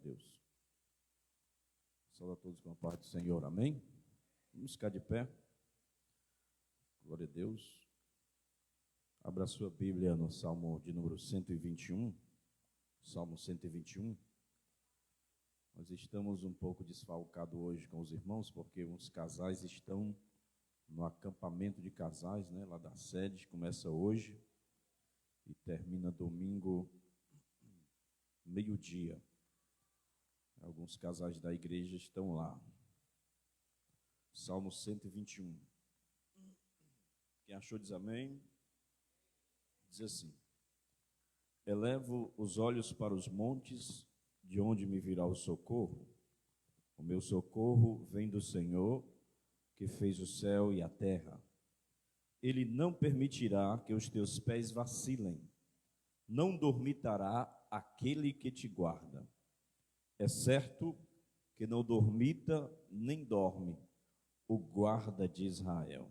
Deus. Saúde a todos com a paz do Senhor, amém? Vamos ficar de pé. Glória a Deus. Abra a sua Bíblia no Salmo de número 121. Salmo 121. Nós estamos um pouco desfalcados hoje com os irmãos, porque uns casais estão no acampamento de casais, né, lá da sede, começa hoje e termina domingo, meio-dia. Alguns casais da igreja estão lá. Salmo 121. Quem achou diz amém. Diz assim: elevo os olhos para os montes, de onde me virá o socorro? O meu socorro vem do Senhor, que fez o céu e a terra. Ele não permitirá que os teus pés vacilem, não dormitará aquele que te guarda. É certo que não dormita nem dorme o guarda de Israel.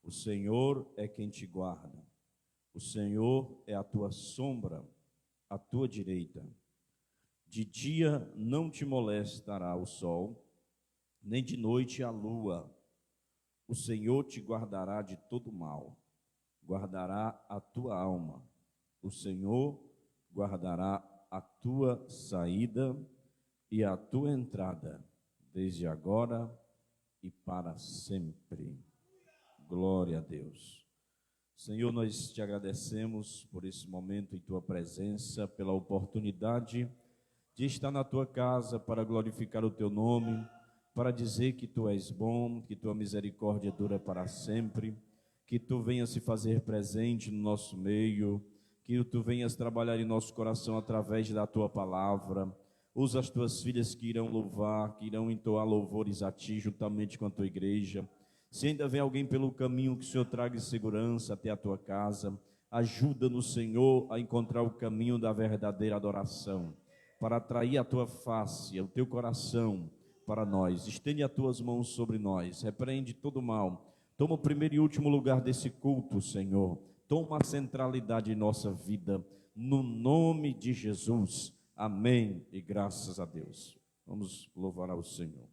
O Senhor é quem te guarda. O Senhor é a tua sombra, à tua direita. De dia não te molestará o sol, nem de noite a lua. O Senhor te guardará de todo mal, guardará a tua alma. O Senhor guardará a tua saída e a tua entrada, desde agora e para sempre. Glória a Deus. Senhor, nós te agradecemos por esse momento em tua presença, pela oportunidade de estar na tua casa para glorificar o teu nome, para dizer que tu és bom, que tua misericórdia dura para sempre, que tu venhas se fazer presente no nosso meio, que tu venhas trabalhar em nosso coração através da tua palavra. Usa as tuas filhas que irão louvar, que irão entoar louvores a ti juntamente com a tua igreja. Se ainda vem alguém pelo caminho, que o Senhor traga segurança até a tua casa. Ajuda-nos, Senhor, a encontrar o caminho da verdadeira adoração, para atrair a tua face, o teu coração para nós. Estende as tuas mãos sobre nós, repreende todo mal. Toma o primeiro e último lugar desse culto, Senhor. Toma a centralidade em nossa vida, no nome de Jesus. Amém e graças a Deus. Vamos louvar ao Senhor.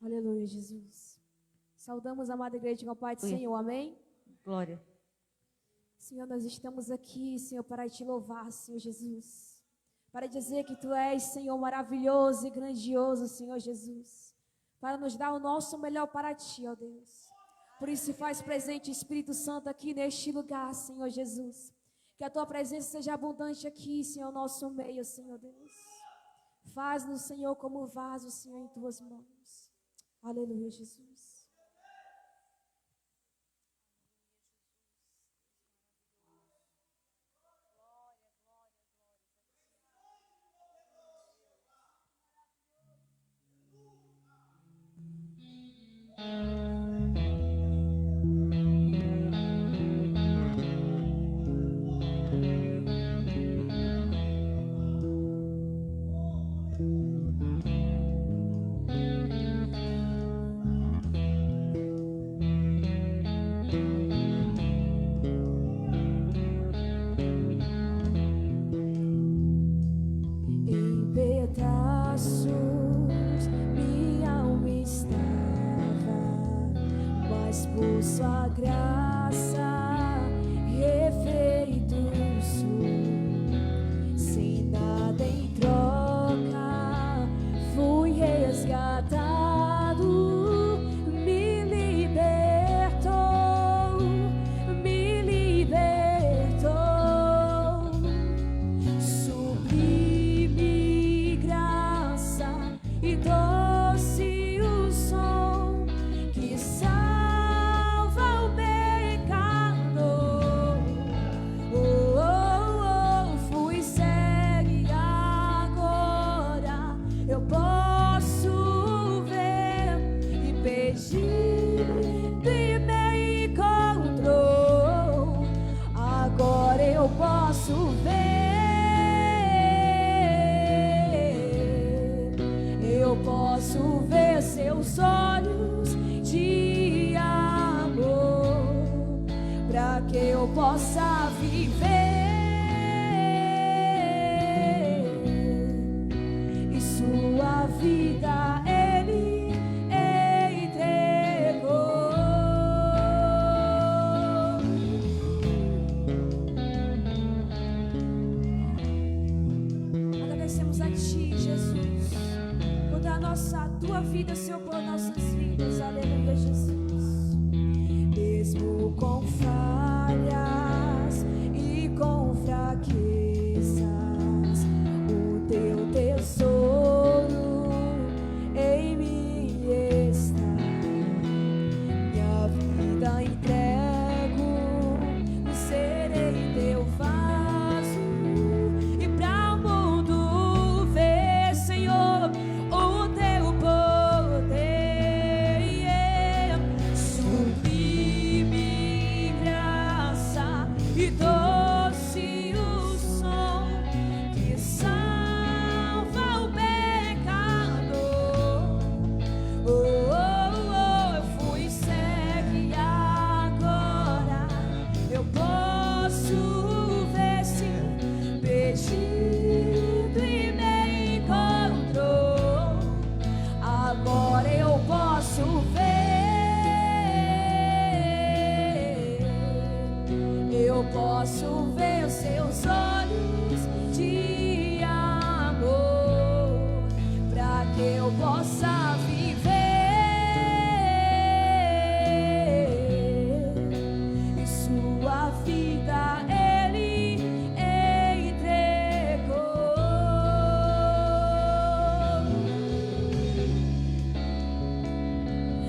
Aleluia, Jesus. Saudamos a amada igreja com a paz do Senhor, amém? Glória. Senhor, nós estamos aqui, Senhor, para te louvar, Senhor Jesus. Para dizer que tu és, Senhor, maravilhoso e grandioso, Senhor Jesus. Para nos dar o nosso melhor para ti, ó Deus. Por isso se faz presente, Espírito Santo, aqui neste lugar, Senhor Jesus. Que a tua presença seja abundante aqui, Senhor, nosso meio, Senhor Deus. Faz-nos, Senhor, como vaso, Senhor, em tuas mãos. Aleluia, Jesus. Em pedaços minha alma estava, mas por sua graça refeito sou. Sem nada em troca fui resgatado, me libertou, me libertou. Sublime graça e doce o som que salva o pecador. Oh, oh, oh, fui cego e agora eu posso ver, e perdido e me encontrou. Agora eu posso ver. Eu posso ver seus olhos de amor, para que eu possa viver. E sua vida Ele entregou. Agradecemos a Ti, Jesus, por dar a Tua vida, Senhor, por nossas vidas. Aleluia, Jesus. Mesmo com falhas e com fraquezas, o Teu tesouro em mim está. Minha vida entrego, serei Teu vaso, e pra o mundo ver, Senhor, o Teu poder. Sublime graça e doce o som que salva o pecador. Oh, oh, oh, eu fui cego e agora eu posso ver, se perdido e me encontrou. Agora eu posso ver, eu posso ver os Seus olhos de amor, para que eu possa viver. E sua vida Ele entregou.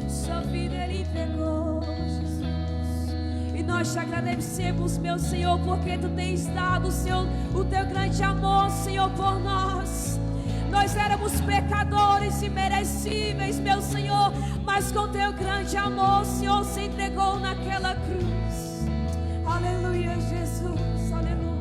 Sua vida Ele entregou, Jesus. E nós te agradecemos, meu Senhor, porque Tu tens dado o Teu grande amor, Senhor, por nós. Nós éramos pecadores imerecíveis, meu Senhor, mas com Teu grande amor, Senhor, se entregou naquela cruz. Aleluia, Jesus, aleluia.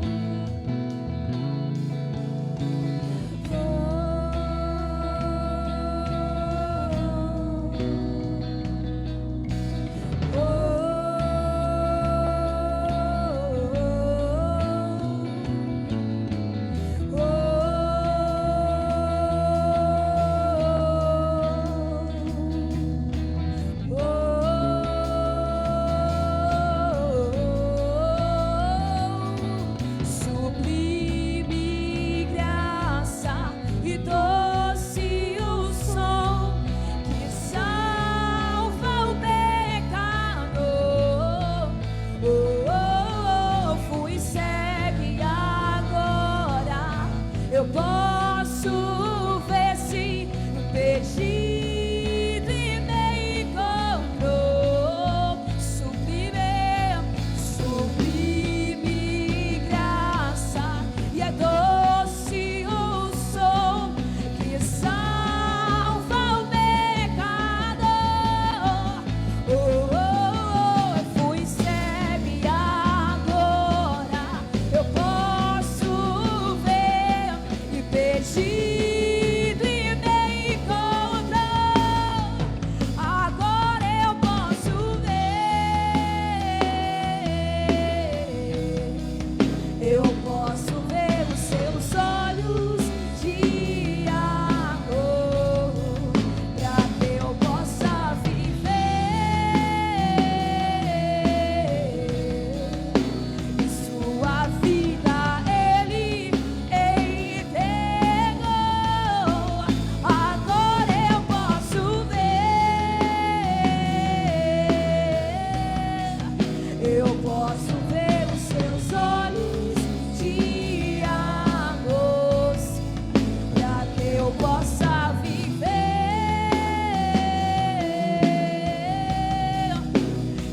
Sublime graça e doce o som que salva o pecador. Oh, oh, oh, fui cego e agora eu posso ver, se perdido e me encontrou. Sublime graça e é doce o som que salva o pecador. Oh, oh, oh, eu fui cego e agora eu posso ver, e perdido e me encontrou. Agora eu posso ver, eu posso ver os Seus olhos de amor, para que eu possa viver. E sua vida Ele entregou. Agora eu posso ver, eu posso ver os Seus olhos de amor, para que eu possa viver.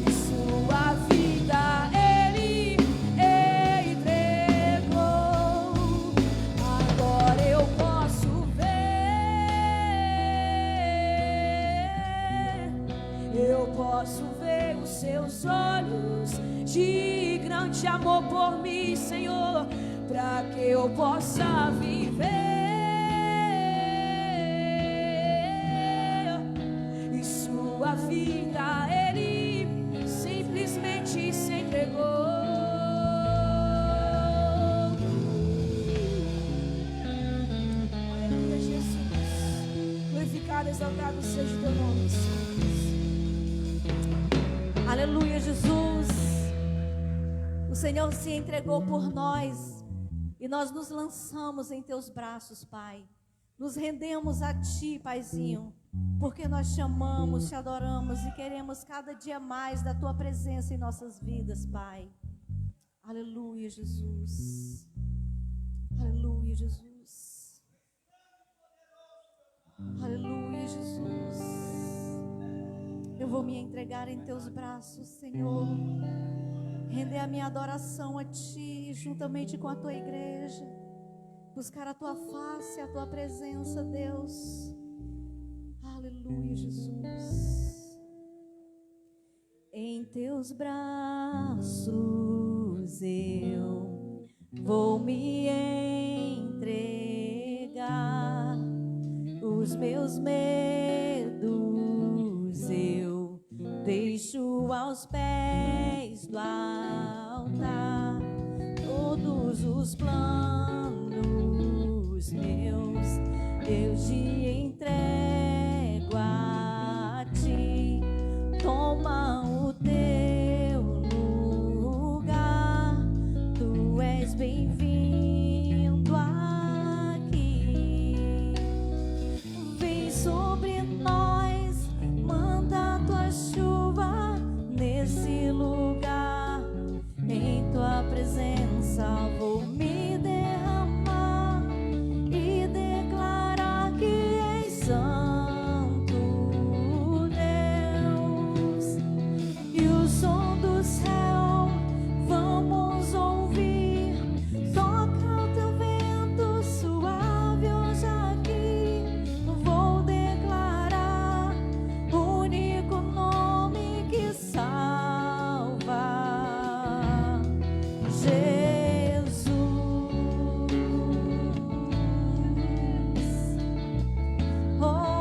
E sua vida Ele entregou. Agora eu posso ver, eu posso ver os Seus olhos de grande amor por mim, Senhor, para que eu possa viver. E sua vida Ele simplesmente se entregou. glorificado, exaltado seja o teu nome, Senhor. Aleluia, Jesus. O Senhor se entregou por nós e nós nos lançamos em teus braços, Pai. Nos rendemos a ti, Paizinho, porque nós te amamos, te adoramos e queremos cada dia mais da tua presença em nossas vidas, Pai. Aleluia, Jesus. Aleluia, Jesus. Aleluia, Jesus. Eu vou me entregar em teus braços, Senhor. Render a minha adoração a ti, juntamente com a tua igreja. Buscar a tua face, a tua presença, Deus. Aleluia, Jesus. Em teus braços eu vou me entregar. Os meus medos eu deixo aos pés do altar. Todos os planos meus eu te entrego a ti. Toma o teu lugar, tu és bem-vindo aqui. Vem sobre nós, manda a tua chuva nesse lugar. Em tua presença vou me derramar e declarar que és santo, Deus. E o som do céu vamos ouvir. Toca o teu vento suave hoje aqui. Vou declarar o único nome que salva. Jesus, oh.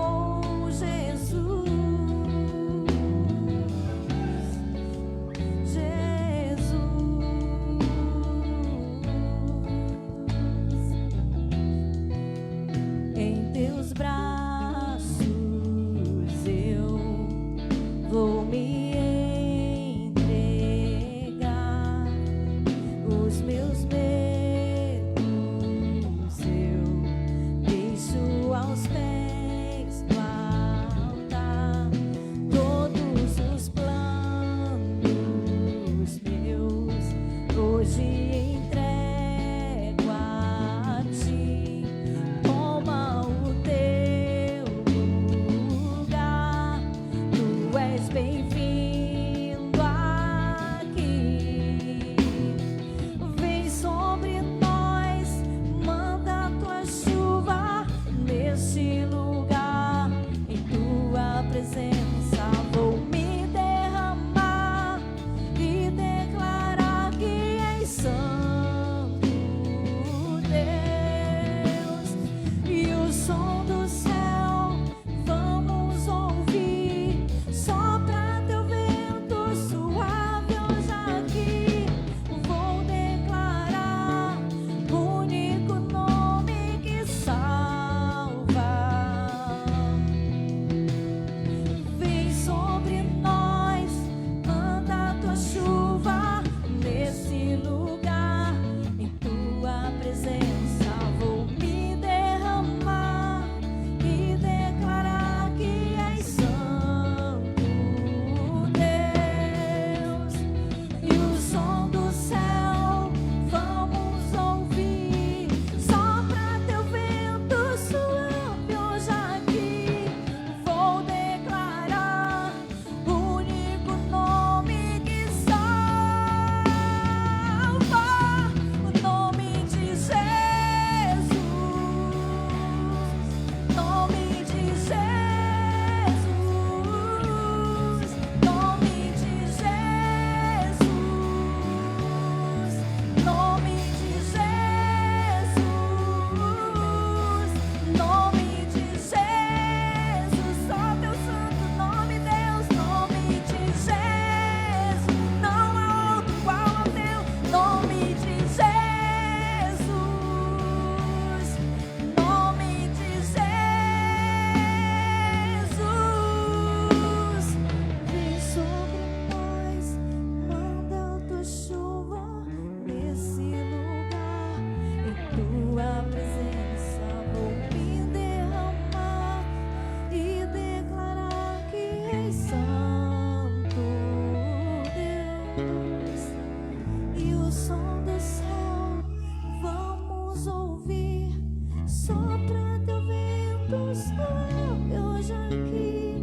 Eu hoje aqui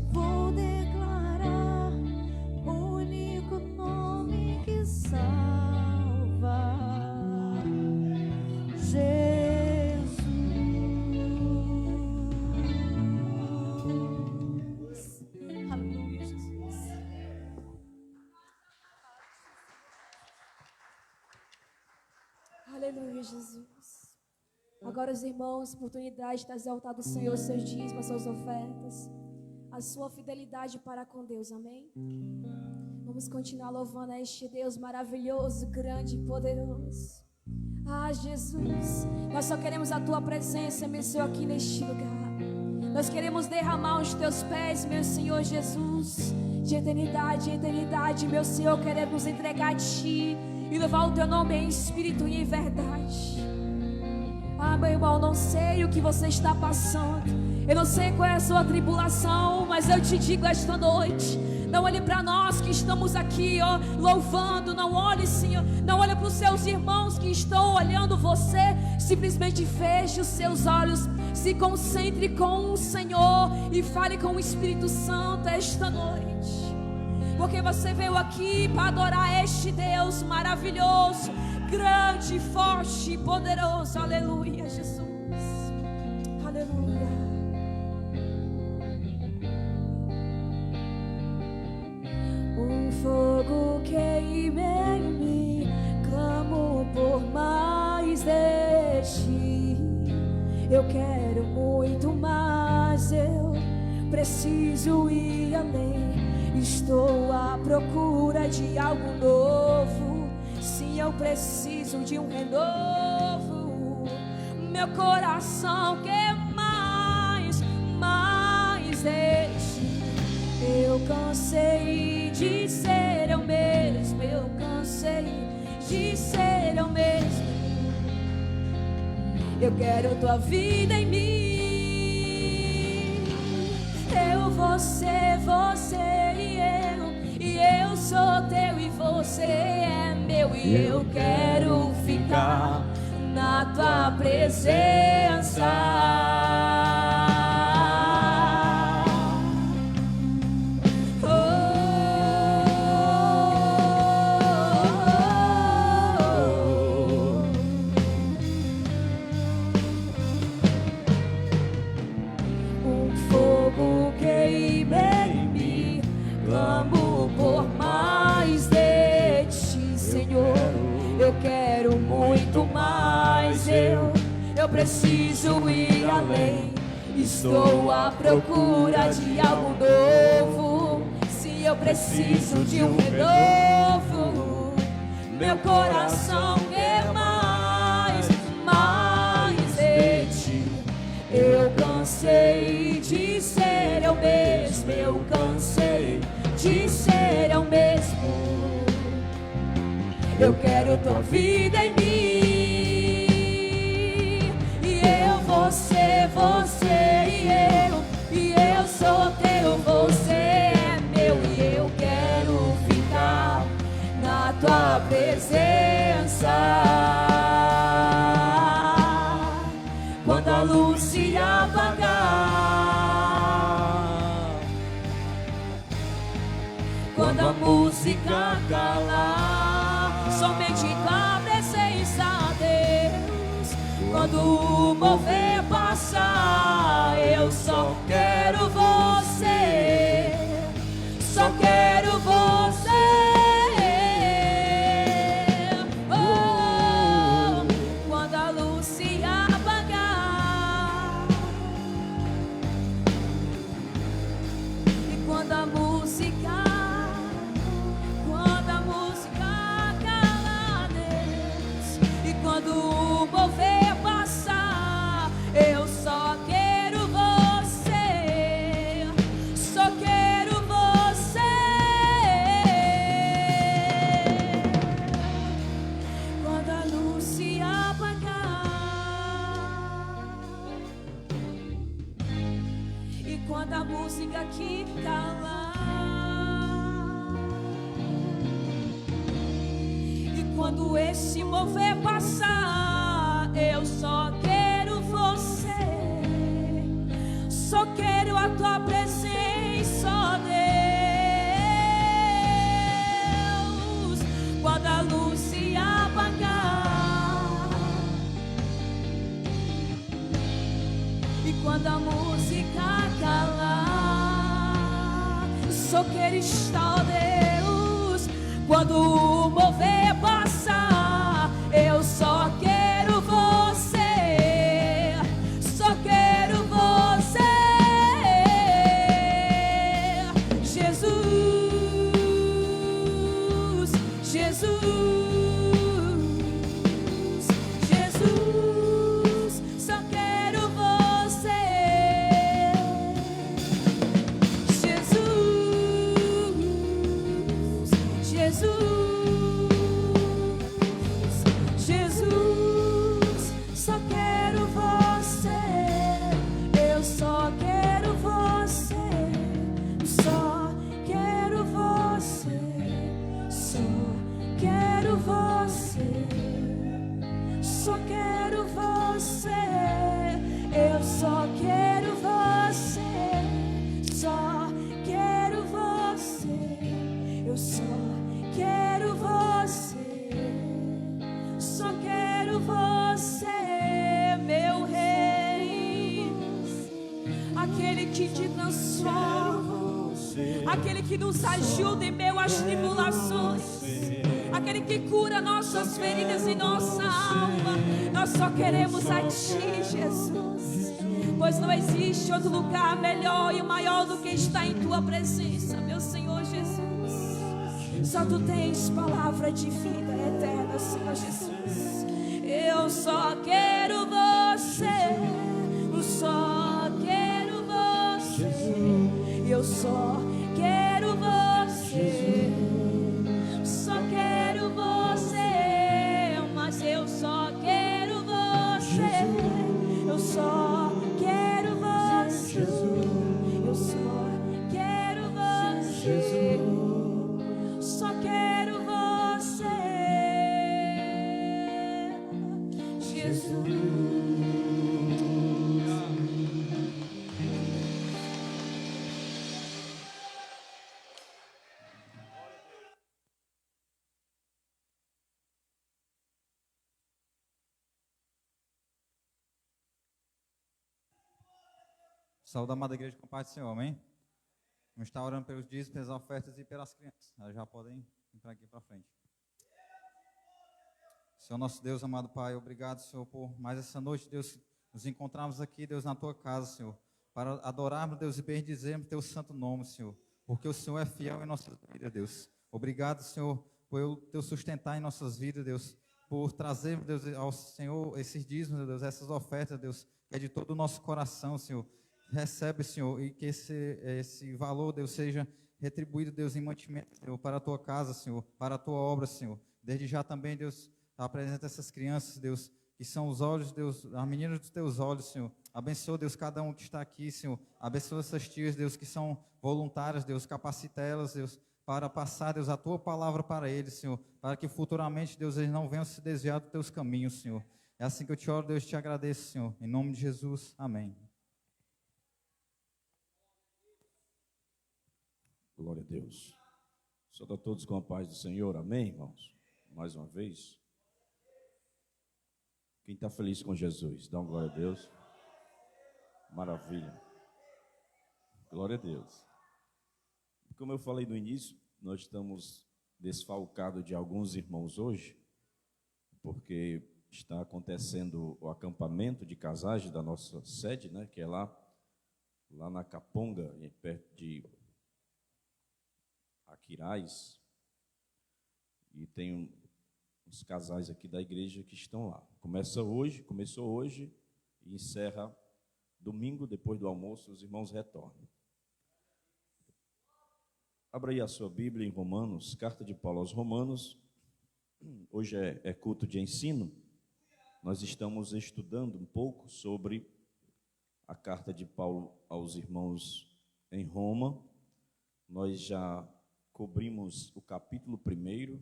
vou declarar o único nome que salva, Jesus. Aleluia, Jesus. Aleluia, Jesus. Agora, os irmãos, oportunidade de exaltar do Senhor os seus dízimos, as suas ofertas, a sua fidelidade para com Deus, amém? Vamos continuar louvando a este Deus maravilhoso, grande e poderoso. Ah, Jesus, nós só queremos a tua presença, meu Senhor, aqui neste lugar. Nós queremos derramar os teus pés, meu Senhor Jesus, de eternidade em eternidade, meu Senhor, queremos entregar a ti e louvar o teu nome em espírito e em verdade. Ah, meu irmão, não sei o que você está passando, eu não sei qual é a sua tribulação, mas eu te digo esta noite: não olhe para nós que estamos aqui, ó, louvando. Não olhe, Senhor, não olhe para os seus irmãos que estão olhando você. Simplesmente feche os seus olhos, se concentre com o Senhor e fale com o Espírito Santo esta noite, porque você veio aqui para adorar este Deus maravilhoso, grande, forte e poderoso. Aleluia, Jesus. Aleluia. Um fogo queima em mim, clamo por mais de ti. Eu quero muito mais, eu preciso ir além. Estou à procura de algo novo. Sim, eu preciso de um renovo. Meu coração quer mais, mais de ti. Eu cansei de ser eu mesmo. Eu cansei de ser eu mesmo. Eu quero tua vida em mim. Eu, você, você e eu sou teu e você é meu. E eu quero ficar na tua presença. Eu quero muito mais, eu preciso ir além. Estou à procura de algo novo. Sim, eu preciso de um renovo. Meu coração quer mais, mais de ti. Eu cansei de ser eu mesmo. Eu cansei de ser eu mesmo. Eu quero tua vida em mim. E eu, você, você e eu sou teu, você é meu. E eu quero ficar na tua presença. Quando a luz se apagar, quando a música calar, somente com a presença, Deus. Quando o mover passar, eu só quero você. Só quero você. Oh, quando a luz se apagar e quando a música quando o mover passar, eu só quero você. Só quero você. Quando a luz se apagar e quando a música aqui calar, quando esse mover passar, eu só quero você. E quando a música calar, só quero estar, ó Deus. Quando o mover passar, eu só quero você. Só quero você, Jesus, Jesus, Jesus, só quero você, Jesus, Jesus, Jesus, só quero você, eu só quero você, só quero você, só quero você, só quero você, eu só quero você, só quero você, eu só quero você, só quero você, meu rei, aquele que te transforma, aquele que nos ajuda em meio às tribulações, aquele que cura nossas feridas e nossa alma. Nós só queremos a Ti, Jesus, pois não existe outro lugar melhor e maior do que estar em Tua presença, meu Senhor Jesus. Só Tu tens palavra de vida eterna, Senhor Jesus. Eu só quero você, eu só quero você, eu só quero você, só quero você, mas eu só quero você, eu só quero você, eu só quero você, só quero você, Jesus. Saúde, amada igreja, com a paz do Senhor, amém? Vamos estar orando pelos dízimos, pelas ofertas e pelas crianças. Elas já podem entrar aqui para frente. Senhor nosso Deus, amado Pai, obrigado, Senhor, por mais essa noite, Deus, nos encontrarmos aqui, Deus, na Tua casa, Senhor, para adorarmos, Deus, e bendizermos Teu santo nome, Senhor, porque o Senhor é fiel em nossas vidas, Deus. Obrigado, Senhor, por Teu sustentar em nossas vidas, Deus, por trazer, Deus, ao Senhor esses dízimos, Deus, essas ofertas, Deus, que é de todo o nosso coração, Senhor. Recebe, Senhor, e que esse valor, Deus, seja retribuído, Deus, em mantimento, Senhor, para a Tua casa, Senhor, para a Tua obra, Senhor. Desde já também, Deus, apresenta essas crianças, Deus, que são os olhos, Deus, as meninas dos Teus olhos, Senhor. Abençoa, Deus, cada um que está aqui, Senhor. Abençoa essas tias, Deus, que são voluntárias, Deus, capacita elas, Deus, para passar, Deus, a Tua palavra para eles, Senhor, para que futuramente, Deus, eles não venham se desviar dos Teus caminhos, Senhor. É assim que eu te oro, Deus, te agradeço, Senhor. Em nome de Jesus, amém. Glória a Deus. Saúde a todos com a paz do Senhor, amém, irmãos? Mais uma vez. Quem está feliz com Jesus, dá uma glória a Deus. Maravilha. Glória a Deus. Como eu falei no início, nós estamos desfalcados de alguns irmãos hoje, porque está acontecendo o acampamento de casais da nossa sede, né, que é lá na Caponga, perto de Aquiraz, e tem uns casais aqui da igreja que estão lá. Começou hoje e encerra domingo, depois do almoço, os irmãos retornam. Abra aí a sua Bíblia em Romanos, carta de Paulo aos Romanos. Hoje é culto de ensino. Nós estamos estudando um pouco sobre a carta de Paulo aos irmãos em Roma. Nós já cobrimos o capítulo 1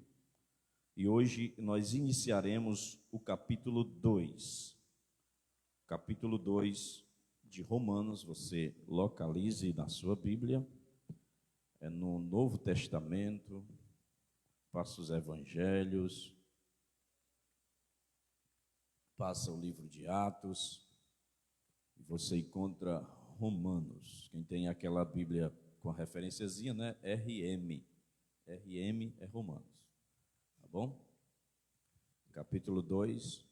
e hoje nós iniciaremos o capítulo 2. Capítulo 2 de Romanos, você localize na sua Bíblia, é no Novo Testamento, passa os Evangelhos, passa o livro de Atos, você encontra Romanos. Quem tem aquela Bíblia com a referenciazinha, né? RM. RM é Romanos. Tá bom? Capítulo 2.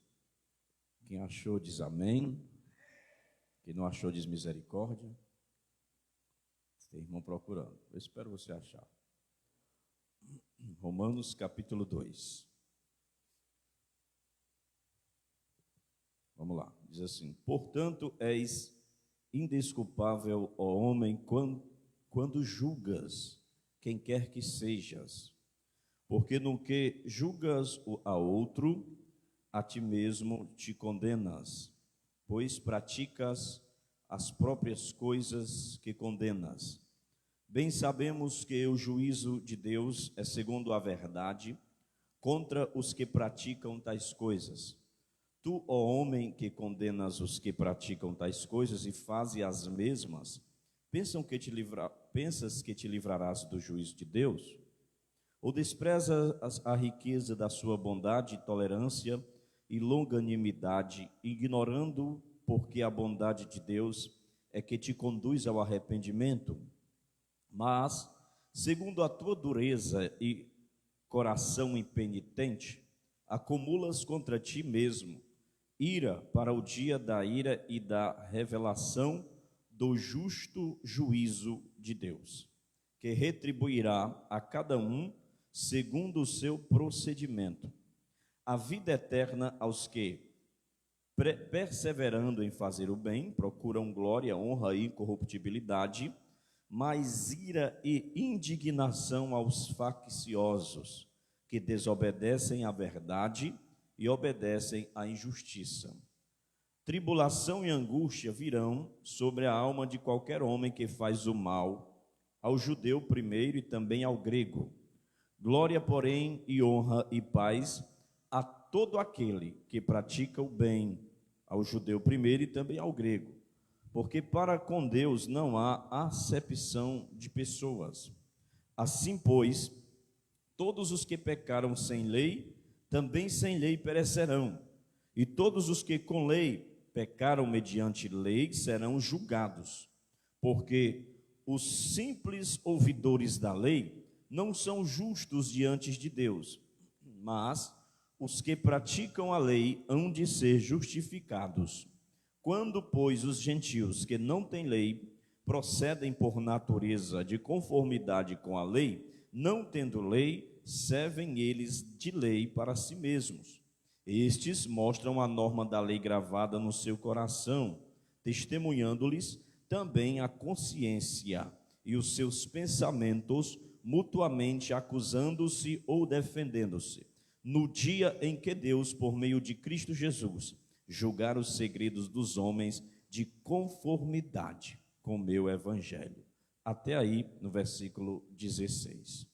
Quem achou diz amém. Quem não achou diz misericórdia. Tem irmão procurando. Eu espero você achar. Romanos capítulo 2. Vamos lá. Diz assim: portanto, és indesculpável, ó homem, quando julgas quem quer que sejas, porque no que julgas a outro, a ti mesmo te condenas, pois praticas as próprias coisas que condenas. Bem sabemos que o juízo de Deus é segundo a verdade contra os que praticam tais coisas. Tu, ó homem, que condenas os que praticam tais coisas e fazes as mesmas, pensas que te livrarás do juízo de Deus? Ou desprezas a riqueza da sua bondade, tolerância e longanimidade, ignorando porque a bondade de Deus é que te conduz ao arrependimento? Mas, segundo a tua dureza e coração impenitente, acumulas contra ti mesmo ira para o dia da ira e da revelação do justo juízo de Deus, que retribuirá a cada um segundo o seu procedimento. A vida eterna aos que, perseverando em fazer o bem, procuram glória, honra e incorruptibilidade, mas ira e indignação aos facciosos, que desobedecem à verdade e obedecem à injustiça. Tribulação e angústia virão sobre a alma de qualquer homem que faz o mal, ao judeu primeiro e também ao grego. Glória, porém, e honra e paz a todo aquele que pratica o bem, ao judeu primeiro e também ao grego. Porque para com Deus não há acepção de pessoas. Assim, pois, todos os que pecaram sem lei, também sem lei perecerão. E todos os que com lei pecaram mediante lei serão julgados. Porque os simples ouvidores da lei não são justos diante de Deus, mas os que praticam a lei hão de ser justificados. Quando, pois, os gentios que não têm lei procedem por natureza de conformidade com a lei, não tendo lei, servem eles de lei para si mesmos. Estes mostram a norma da lei gravada no seu coração, testemunhando-lhes também a consciência e os seus pensamentos, mutuamente acusando-se ou defendendo-se, no dia em que Deus, por meio de Cristo Jesus, julgar os segredos dos homens de conformidade com o meu evangelho. Até aí, no versículo 16.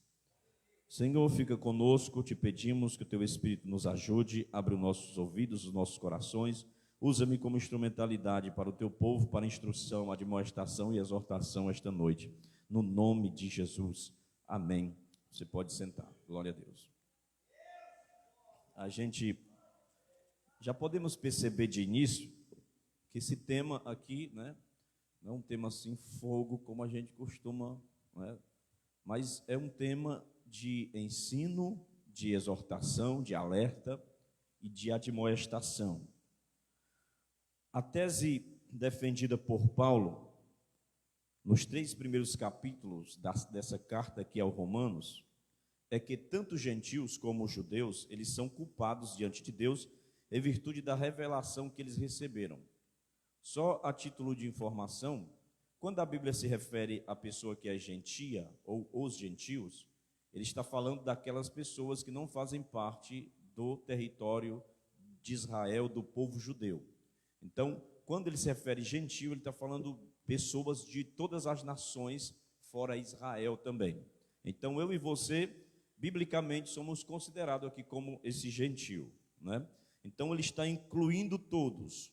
Senhor, fica conosco, te pedimos que o teu Espírito nos ajude, abre os nossos ouvidos, os nossos corações, usa-me como instrumentalidade para o teu povo, para instrução, admoestação e exortação esta noite, no nome de Jesus, amém. Você pode sentar, glória a Deus. A gente já podemos perceber de início que esse tema aqui, né, não é um tema assim, fogo, como a gente costuma, né, mas é um tema de ensino, de exortação, de alerta e de admoestação. A tese defendida por Paulo, nos 3 primeiros capítulos dessa carta aqui aos Romanos, é que tanto gentios como os judeus, eles são culpados diante de Deus em virtude da revelação que eles receberam. Só a título de informação, quando a Bíblia se refere à pessoa que é gentia ou os gentios, ele está falando daquelas pessoas que não fazem parte do território de Israel, do povo judeu. Então, quando ele se refere gentio, ele está falando pessoas de todas as nações, fora Israel também. Então, eu e você, biblicamente, somos considerados aqui como esse gentio, né? Então, ele está incluindo todos.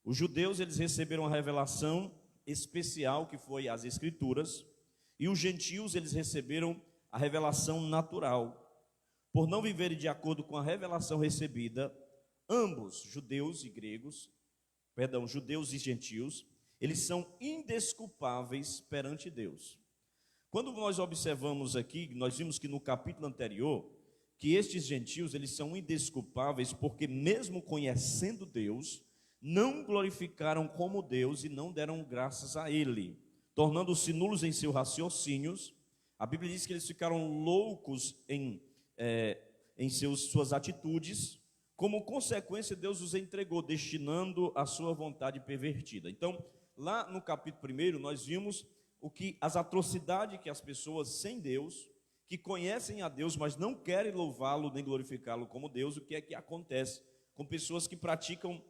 Os judeus, eles receberam a revelação especial, que foi as Escrituras, e os gentios, eles receberam a revelação natural. Por não viverem de acordo com a revelação recebida, ambos, judeus e gregos, judeus e gentios, eles são indesculpáveis perante Deus. Quando nós observamos aqui, nós vimos que no capítulo anterior, que estes gentios, eles são indesculpáveis porque mesmo conhecendo Deus, não glorificaram como Deus e não deram graças a Ele, tornando-se nulos em seus raciocínios. A Bíblia diz que eles ficaram loucos em suas atitudes. Como consequência, Deus os entregou, destinando a sua vontade pervertida. Então, lá no capítulo 1, nós vimos as atrocidades que as pessoas sem Deus, que conhecem a Deus, mas não querem louvá-lo nem glorificá-lo como Deus, o que é que acontece com pessoas que praticam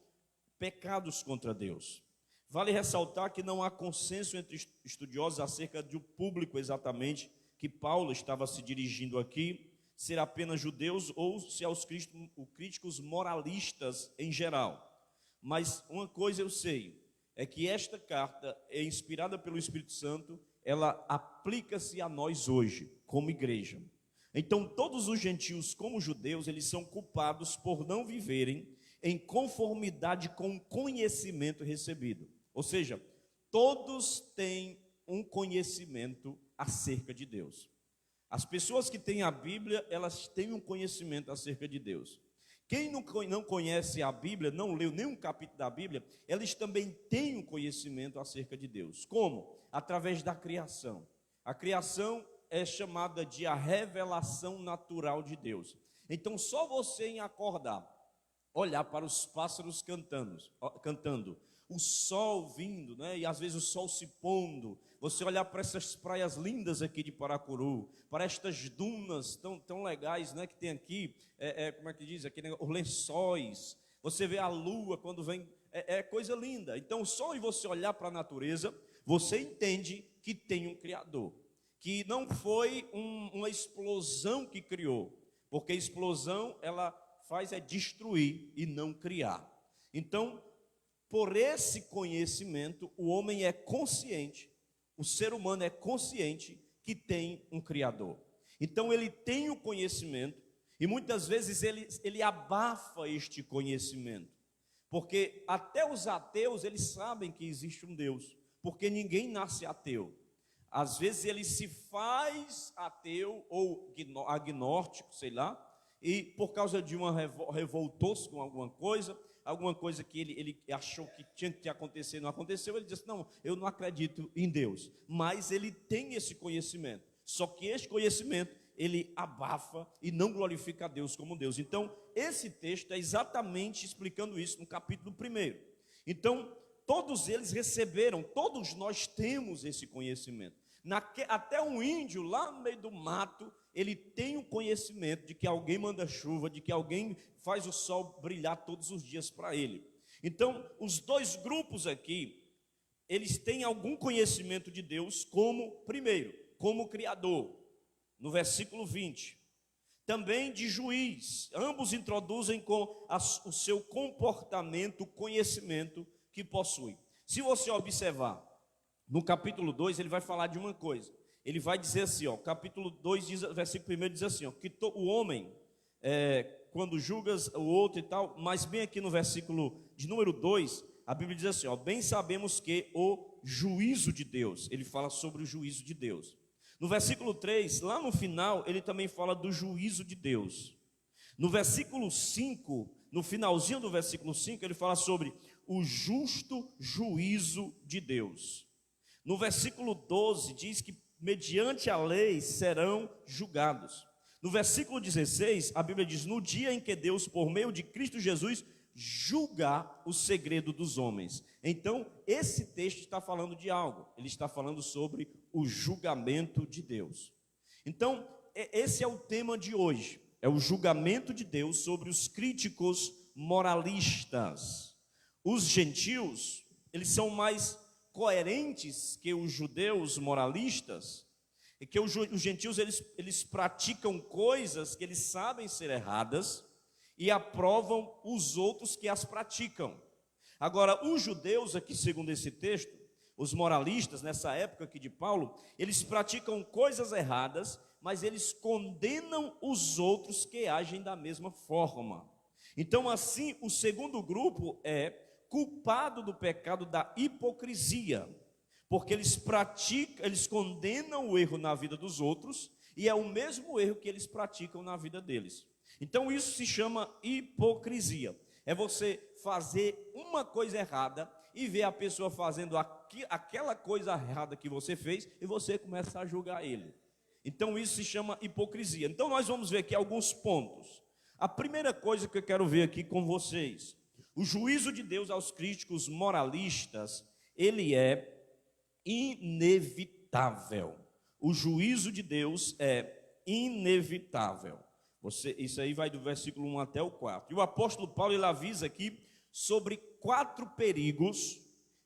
pecados contra Deus. Vale ressaltar que não há consenso entre estudiosos acerca do público exatamente que Paulo estava se dirigindo aqui, ser apenas judeus ou se aos críticos moralistas em geral. Mas uma coisa eu sei, é que esta carta é inspirada pelo Espírito Santo, ela aplica-se a nós hoje, como igreja. Então, todos os gentios, como judeus, eles são culpados por não viverem em conformidade com o conhecimento recebido. Ou seja, todos têm um conhecimento acerca de Deus. As pessoas que têm a Bíblia, elas têm um conhecimento acerca de Deus. Quem não conhece a Bíblia, não leu nenhum capítulo da Bíblia, eles também têm um conhecimento acerca de Deus. Como? Através da criação. A criação é chamada de a revelação natural de Deus. Então, só você em acordar, olhar para os pássaros cantando, o sol vindo, né? E às vezes o sol se pondo, você olhar para essas praias lindas aqui de Paracuru, para estas dunas tão legais, né, que tem aqui, como é que diz, aqui, os lençóis, você vê a lua quando vem, é coisa linda. Então só em você olhar para a natureza, você entende que tem um Criador, que não foi uma explosão que criou, porque a explosão ela faz destruir e não criar. Então, por esse conhecimento, o homem é consciente, o ser humano é consciente que tem um Criador. Então ele tem o conhecimento e muitas vezes ele abafa este conhecimento. Porque até os ateus, eles sabem que existe um Deus, porque ninguém nasce ateu. Às vezes ele se faz ateu ou agnóstico, sei lá, e por causa de revoltou-se com alguma coisa que ele achou que tinha que acontecer, não aconteceu, ele disse, não, eu não acredito em Deus. Mas ele tem esse conhecimento, só que esse conhecimento, ele abafa e não glorifica a Deus como Deus. Então, esse texto é exatamente explicando isso no capítulo 1. Então, todos eles receberam, todos nós temos esse conhecimento. Até um índio lá no meio do mato, ele tem um conhecimento de que alguém manda chuva, de que alguém faz o sol brilhar todos os dias para ele. Então, os dois grupos aqui, eles têm algum conhecimento de Deus primeiro, como Criador, no versículo 20. Também de juiz, ambos introduzem com o seu comportamento, o conhecimento que possui. Se você observar, no capítulo 2, ele vai falar de uma coisa. Ele vai dizer assim, ó, capítulo 2, versículo 1 diz assim, ó, que o homem, quando julgas o outro e tal, mas bem aqui no versículo de número 2, a Bíblia diz assim, ó, bem sabemos que o juízo de Deus, ele fala sobre o juízo de Deus. No versículo 3, lá no final, ele também fala do juízo de Deus. No versículo 5, no finalzinho do versículo 5, ele fala sobre o justo juízo de Deus. No versículo 12, diz que mediante a lei serão julgados. No versículo 16, a Bíblia diz, no dia em que Deus, por meio de Cristo Jesus, julgar o segredo dos homens. Então, esse texto está falando de algo. Ele está falando sobre o julgamento de Deus. Então, esse é o tema de hoje. É o julgamento de Deus sobre os críticos moralistas. Os gentios, eles são mais coerentes que os judeus moralistas, e que os gentios eles praticam coisas que eles sabem ser erradas e aprovam os outros que as praticam. Agora, os judeus aqui, segundo esse texto, os moralistas, nessa época aqui de Paulo, eles praticam coisas erradas, mas eles condenam os outros que agem da mesma forma. Então, assim, o segundo grupo é culpado do pecado da hipocrisia, porque eles condenam o erro na vida dos outros, e é o mesmo erro que eles praticam na vida deles. Então isso se chama hipocrisia. É você fazer uma coisa errada e ver a pessoa fazendo aquela coisa errada que você fez, e você começa a julgar ele. Então isso se chama hipocrisia. Então nós vamos ver aqui alguns pontos. A primeira coisa que eu quero ver aqui com vocês: o juízo de Deus aos críticos moralistas, ele é inevitável. O juízo de Deus é inevitável. Isso aí vai do versículo 1 até o 4. E o apóstolo Paulo, ele avisa aqui sobre 4 perigos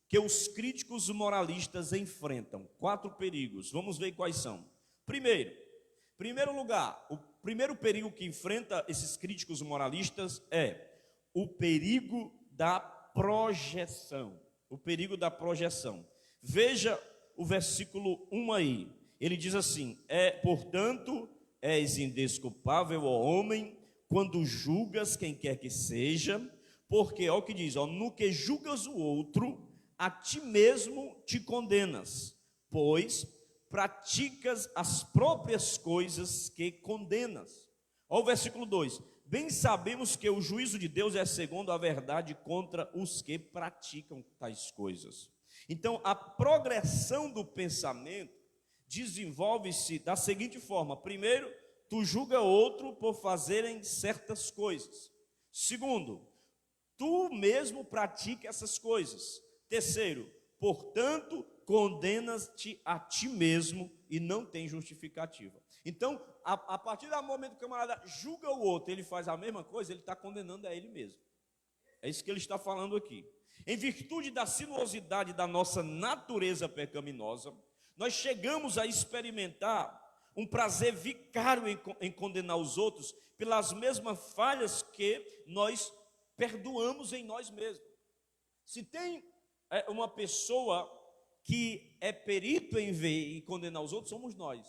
que os críticos moralistas enfrentam. 4 perigos. Vamos ver quais são. Primeiro lugar, o primeiro perigo que enfrenta esses críticos moralistas é o perigo da projeção. O perigo da projeção. Veja o versículo 1 aí. Ele diz assim: portanto, és indesculpável, ó homem, quando julgas quem quer que seja, porque, olha o que diz, no que julgas o outro, a ti mesmo te condenas, pois praticas as próprias coisas que condenas. Olha o versículo 2: bem sabemos que o juízo de Deus é segundo a verdade contra os que praticam tais coisas. Então, a progressão do pensamento desenvolve-se da seguinte forma: primeiro, tu julga outro por fazerem certas coisas. Segundo, tu mesmo pratica essas coisas. Terceiro, portanto, condenas-te a ti mesmo e não tem justificativa. Então, a partir do momento que o camarada julga o outro, ele faz a mesma coisa, ele está condenando a ele mesmo. É isso que ele está falando aqui. Em virtude da sinuosidade da nossa natureza pecaminosa, nós chegamos a experimentar um prazer vicário em condenar os outros pelas mesmas falhas que nós perdoamos em nós mesmos. Se tem uma pessoa que é perito em ver e condenar os outros, somos nós.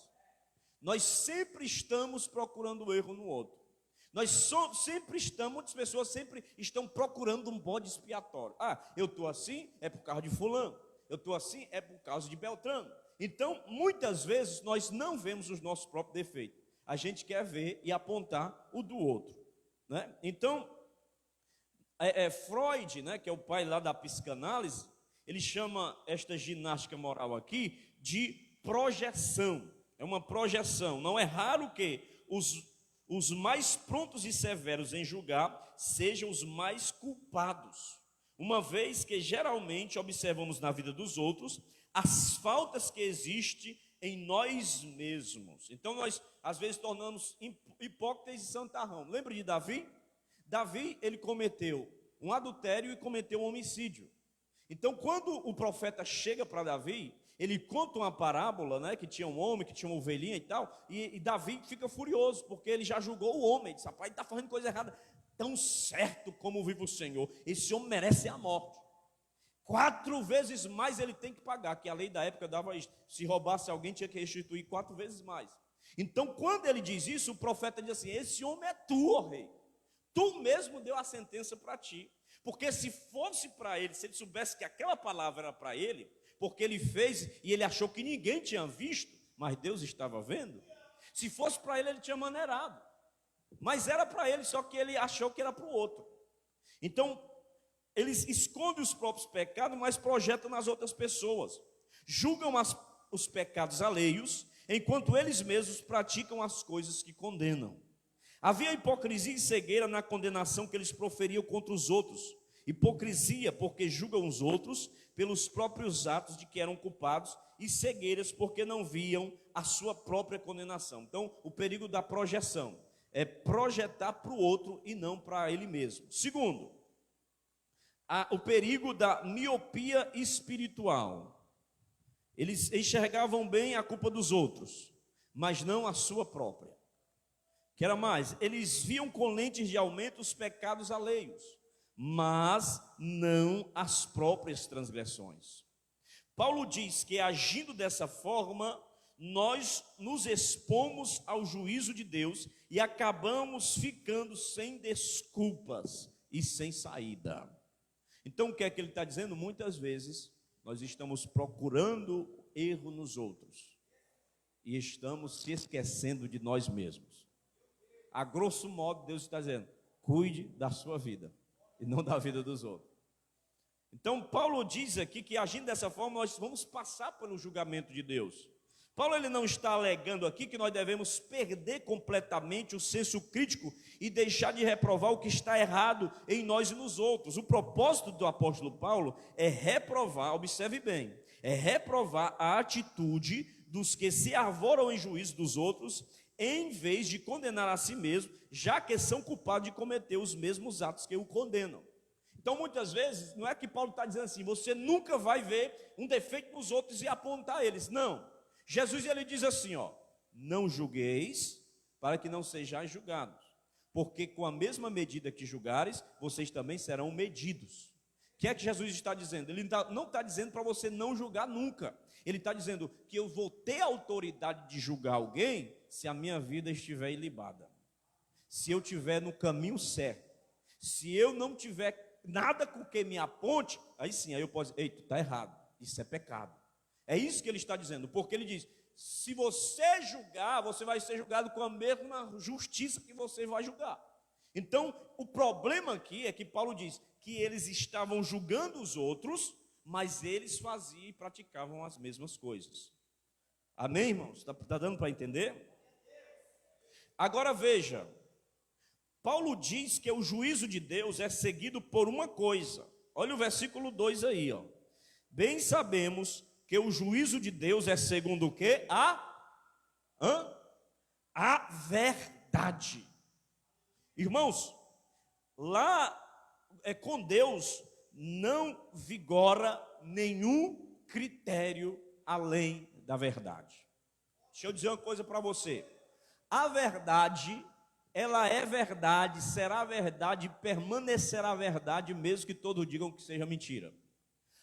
Nós sempre estamos procurando o erro no outro. Muitas pessoas sempre estão procurando um bode expiatório. Eu estou assim, é por causa de fulano. Eu estou assim, é por causa de Beltrano. Então, muitas vezes, nós não vemos os nossos próprios defeitos. A gente quer ver e apontar o do outro, né? Então, Freud, né, que é o pai lá da psicanálise, ele chama esta ginástica moral aqui de projeção. É uma projeção. Não é raro que os mais prontos e severos em julgar sejam os mais culpados, uma vez que geralmente observamos na vida dos outros as faltas que existem em nós mesmos. Então nós às vezes tornamos hipócritas e santarrão. Lembra de Davi? Davi, ele cometeu um adultério e cometeu um homicídio. Então quando o profeta chega para Davi, ele conta uma parábola, né, que tinha um homem, que tinha uma ovelhinha e tal, e Davi fica furioso, porque ele já julgou o homem. Ele diz: rapaz, ele está fazendo coisa errada. Tão certo como vive o Senhor, esse homem merece a morte. 4 vezes mais ele tem que pagar, que a lei da época dava isso. Se roubasse alguém, tinha que restituir 4 vezes mais. Então, quando ele diz isso, o profeta diz assim: esse homem é tu, ó rei. Tu mesmo deu a sentença para ti. Porque se fosse para ele, se ele soubesse que aquela palavra era para ele, porque ele fez e ele achou que ninguém tinha visto, mas Deus estava vendo. Se fosse para ele, ele tinha maneirado. Mas era para ele, só que ele achou que era para o outro. Então, eles escondem os próprios pecados, mas projetam nas outras pessoas. Julgam os pecados alheios, enquanto eles mesmos praticam as coisas que condenam. Havia hipocrisia e cegueira na condenação que eles proferiam contra os outros. Hipocrisia porque julgam os outros pelos próprios atos de que eram culpados, e cegueiras porque não viam a sua própria condenação. Então, o perigo da projeção é projetar para o outro e não para ele mesmo. Segundo, o perigo da miopia espiritual. Eles enxergavam bem a culpa dos outros, mas não a sua própria. Que era mais, eles viam com lentes de aumento os pecados alheios, mas não as próprias transgressões. Paulo diz que agindo dessa forma, nós nos expomos ao juízo de Deus e acabamos ficando sem desculpas e sem saída. Então, o que é que ele está dizendo? Muitas vezes, nós estamos procurando erro nos outros e estamos se esquecendo de nós mesmos. A grosso modo, Deus está dizendo, cuide da sua vida e não da vida dos outros. Então, Paulo diz aqui que agindo dessa forma, nós vamos passar pelo julgamento de Deus. Paulo ele não está alegando aqui que nós devemos perder completamente o senso crítico e deixar de reprovar o que está errado em nós e nos outros. O propósito do apóstolo Paulo é reprovar, observe bem, é reprovar a atitude dos que se arvoram em juízo dos outros, em vez de condenar a si mesmo, já que são culpados de cometer os mesmos atos que o condenam. Então, muitas vezes, não é que Paulo está dizendo assim, você nunca vai ver um defeito nos outros e apontar eles. Não. Jesus, ele diz assim, ó, não julgueis para que não sejais julgados, porque com a mesma medida que julgares, vocês também serão medidos. O que é que Jesus está dizendo? Ele não está dizendo para você não julgar nunca. Ele está dizendo que eu vou ter a autoridade de julgar alguém se a minha vida estiver ilibada, se eu estiver no caminho certo, se eu não tiver nada com que me aponte, aí sim, aí eu posso dizer, ei, tu está errado, isso é pecado. É isso que ele está dizendo, porque ele diz, se você julgar, você vai ser julgado com a mesma justiça que você vai julgar. Então, o problema aqui é que Paulo diz que eles estavam julgando os outros, mas eles faziam e praticavam as mesmas coisas. Amém, irmãos? Está dando para entender? Agora veja, Paulo diz que o juízo de Deus é seguido por uma coisa. Olha o versículo 2 aí, ó. Bem sabemos que o juízo de Deus é segundo o quê? A verdade. Irmãos, lá com Deus não vigora nenhum critério além da verdade. Deixa eu dizer uma coisa para você. A verdade, ela é verdade, será verdade, permanecerá verdade, mesmo que todos digam que seja mentira.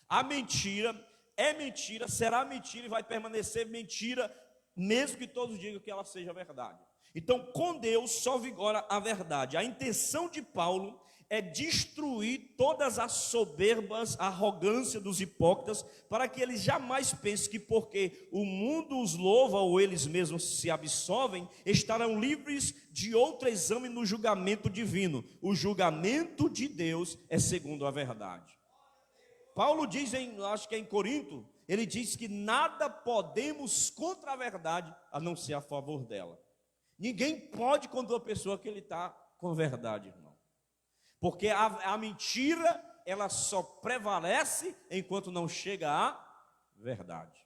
A mentira é mentira, será mentira e vai permanecer mentira, mesmo que todos digam que ela seja verdade. Então, com Deus só vigora a verdade. A intenção de Paulo é destruir todas as soberbas, a arrogância dos hipócritas, para que eles jamais pensem que porque o mundo os louva ou eles mesmos se absolvem, estarão livres de outro exame no julgamento divino. O julgamento de Deus é segundo a verdade. Paulo diz, acho que é em Corinto, ele diz que nada podemos contra a verdade, a não ser a favor dela. Ninguém pode contra uma pessoa que ele está com verdade, irmão. Porque a mentira, ela só prevalece enquanto não chega à verdade.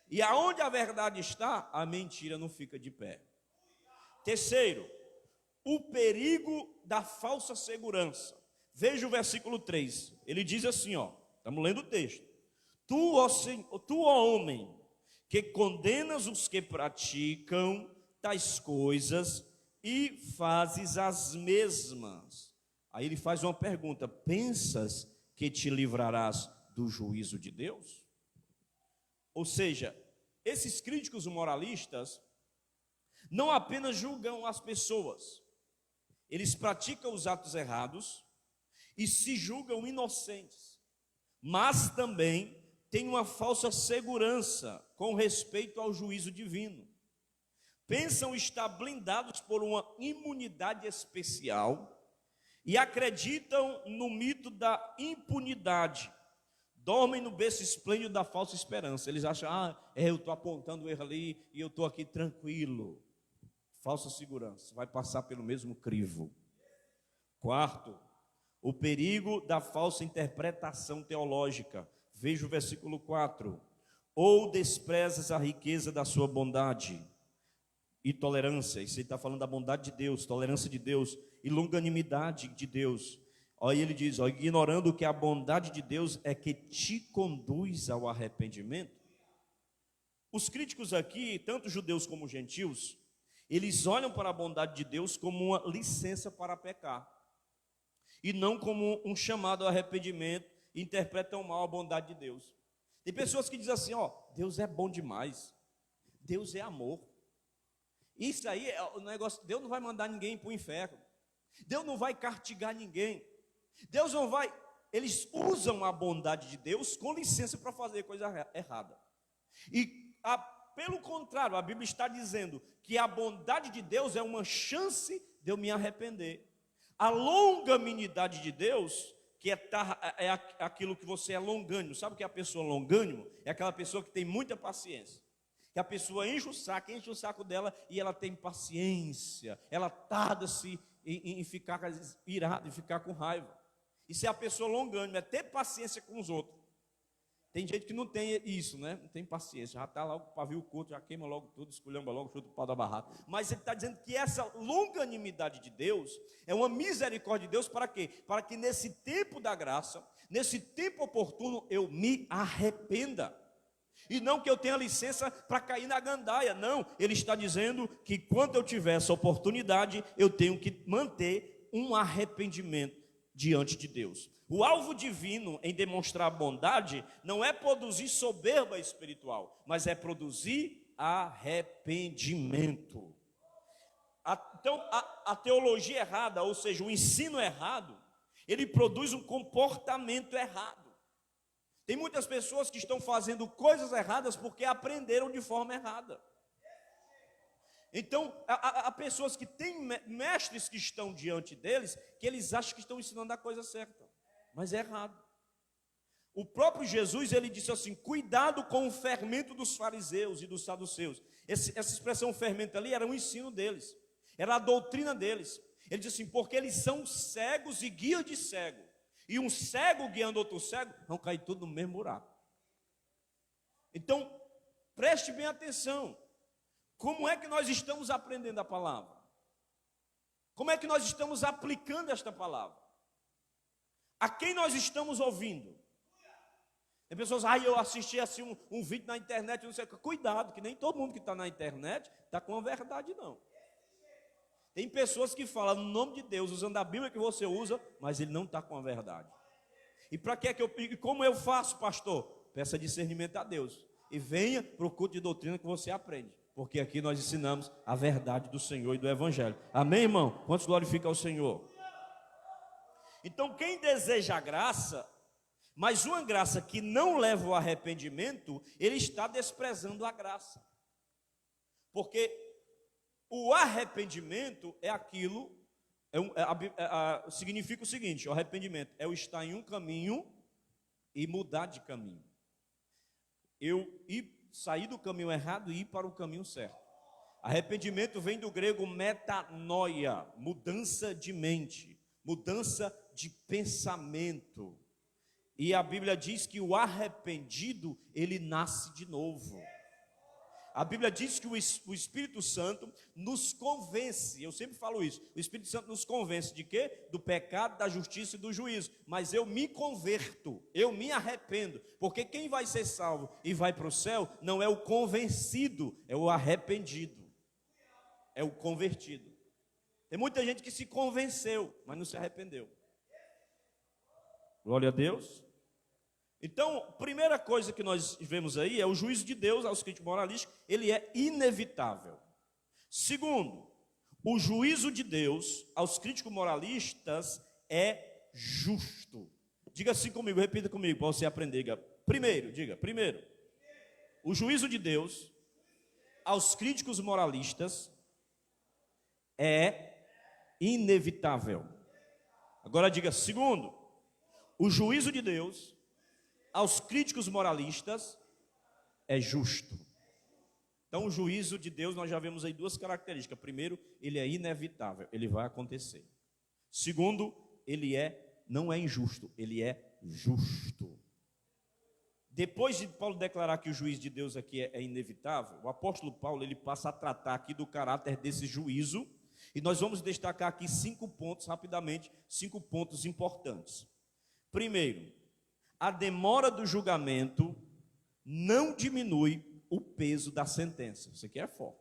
E aonde a verdade está, a mentira não fica de pé. Terceiro, o perigo da falsa segurança. Veja o versículo 3. Ele diz assim, ó, estamos lendo o texto. Tu, ó homem, que condenas os que praticam tais coisas e fazes as mesmas. Aí ele faz uma pergunta: pensas que te livrarás do juízo de Deus? Ou seja, esses críticos moralistas não apenas julgam as pessoas, eles praticam os atos errados e se julgam inocentes, mas também têm uma falsa segurança com respeito ao juízo divino. Pensam estar blindados por uma imunidade especial e acreditam no mito da impunidade. Dormem no berço esplêndido da falsa esperança. Eles acham, eu estou apontando o erro ali e eu estou aqui tranquilo. Falsa segurança, vai passar pelo mesmo crivo. Quarto, o perigo da falsa interpretação teológica. Veja o versículo 4. Ou desprezas a riqueza da sua bondade e tolerância. Isso ele está falando da bondade de Deus, tolerância de Deus e longanimidade de Deus. Aí ele diz, ignorando que a bondade de Deus é que te conduz ao arrependimento. Os críticos aqui, tanto judeus como gentios, eles olham para a bondade de Deus como uma licença para pecar, e não como um chamado ao arrependimento, e interpretam mal a bondade de Deus. Tem pessoas que dizem assim, Deus é bom demais, Deus é amor. Isso aí é o negócio, Deus não vai mandar ninguém para o inferno, Deus não vai castigar ninguém, Deus não vai, eles usam a bondade de Deus com licença para fazer coisa errada. Pelo contrário, a Bíblia está dizendo que a bondade de Deus é uma chance de eu me arrepender. A longanimidade de Deus, que é aquilo que você é longânimo. Sabe o que é a pessoa longânimo? É aquela pessoa que tem muita paciência. Que a pessoa enche o saco dela e ela tem paciência. Ela tarda-se em ficar irada, em ficar com raiva. Isso é a pessoa longânima, é ter paciência com os outros. Tem gente que não tem isso, né? Não tem paciência, já está logo para pavio curto, já queima logo tudo, esculhamba logo, chuta o pau da barraca. Mas ele está dizendo que essa longanimidade de Deus é uma misericórdia de Deus para quê? Para que nesse tempo da graça, nesse tempo oportuno, eu me arrependa. E não que eu tenha licença para cair na gandaia, não. Ele está dizendo que quando eu tiver essa oportunidade, eu tenho que manter um arrependimento diante de Deus. O alvo divino em demonstrar bondade não é produzir soberba espiritual, mas é produzir arrependimento. Então, a teologia errada, ou seja, o ensino errado, ele produz um comportamento errado. Tem muitas pessoas que estão fazendo coisas erradas porque aprenderam de forma errada. Então, há pessoas que têm mestres que estão diante deles, que eles acham que estão ensinando a coisa certa, mas é errado. O próprio Jesus, ele disse assim, cuidado com o fermento dos fariseus e dos saduceus. Essa expressão fermento ali era um ensino deles, era a doutrina deles. Ele disse assim, porque eles são cegos e guias de cego. E um cego guiando outro cego, vão cair tudo no mesmo buraco. Então, preste bem atenção. Como é que nós estamos aprendendo a palavra? Como é que nós estamos aplicando esta palavra? A quem nós estamos ouvindo? Tem pessoas, eu assisti assim um vídeo na internet, não sei o que. Cuidado, que nem todo mundo que está na internet está com a verdade, não. Tem pessoas que falam no nome de Deus, usando a Bíblia que você usa, mas ele não está com a verdade. E para que e como eu faço, pastor? Peça discernimento a Deus. E venha para o culto de doutrina que você aprende. Porque aqui nós ensinamos a verdade do Senhor e do Evangelho. Amém, irmão? Quantos glorificam ao Senhor? Então, quem deseja a graça, mas uma graça que não leva ao arrependimento, ele está desprezando a graça. Porque o arrependimento é aquilo, significa o seguinte, o arrependimento é eu estar em um caminho e mudar de caminho. Sair do caminho errado e ir para o caminho certo. Arrependimento vem do grego metanoia, mudança de mente, mudança de pensamento. E a Bíblia diz que o arrependido, ele nasce de novo. A Bíblia diz que o Espírito Santo nos convence, eu sempre falo isso, o Espírito Santo nos convence de quê? Do pecado, da justiça e do juízo. Mas eu me converto, eu me arrependo, porque quem vai ser salvo e vai para o céu não é o convencido, é o arrependido, é o convertido. Tem muita gente que se convenceu, mas não se arrependeu. Glória a Deus. Então, primeira coisa que nós vemos aí é o juízo de Deus aos críticos moralistas, ele é inevitável. Segundo, o juízo de Deus aos críticos moralistas é justo. Diga assim comigo, repita comigo, para você aprender. Primeiro, o juízo de Deus aos críticos moralistas é inevitável. Agora diga, segundo, o juízo de Deus aos críticos moralistas é justo. Então, o juízo de Deus, nós já vemos aí duas características. Primeiro, ele é inevitável, ele vai acontecer. Segundo, ele não é injusto, ele é justo. Depois de Paulo declarar que o juízo de Deus aqui é inevitável, o apóstolo Paulo, ele passa a tratar aqui do caráter desse juízo, e nós vamos destacar aqui 5 pontos rapidamente, 5 pontos importantes. Primeiro, a demora do julgamento não diminui o peso da sentença. Isso aqui é forte.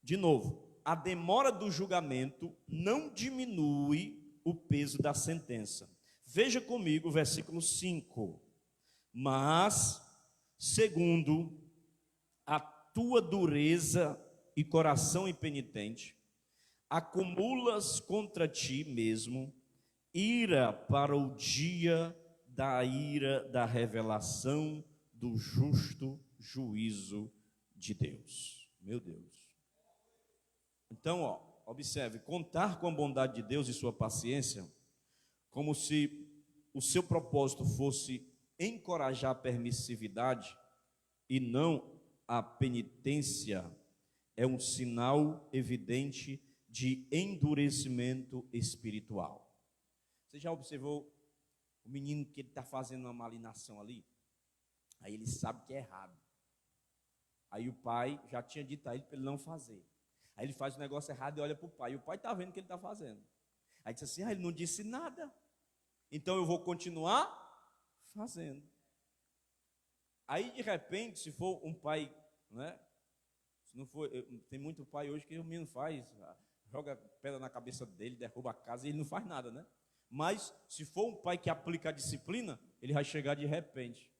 De novo, a demora do julgamento não diminui o peso da sentença. Veja comigo o versículo 5. Mas, segundo a tua dureza e coração impenitente, acumulas contra ti mesmo ira para o dia da ira da revelação do justo juízo de Deus. Meu Deus. Então, observe, contar com a bondade de Deus e sua paciência, como se o seu propósito fosse encorajar a permissividade e não a penitência, é um sinal evidente de endurecimento espiritual. Você já observou o menino que ele está fazendo uma malinação ali? Aí ele sabe que é errado. Aí o pai já tinha dito a ele para ele não fazer. Aí ele faz o negócio errado e olha para o pai. E o pai está vendo o que ele está fazendo. Aí diz assim, ele não disse nada. Então eu vou continuar fazendo. Aí de repente, se for um pai, né? Se não for, tem muito pai hoje que o menino faz, joga pedra na cabeça dele, derruba a casa e ele não faz nada, né? Mas se for um pai que aplica a disciplina, ele vai chegar de repente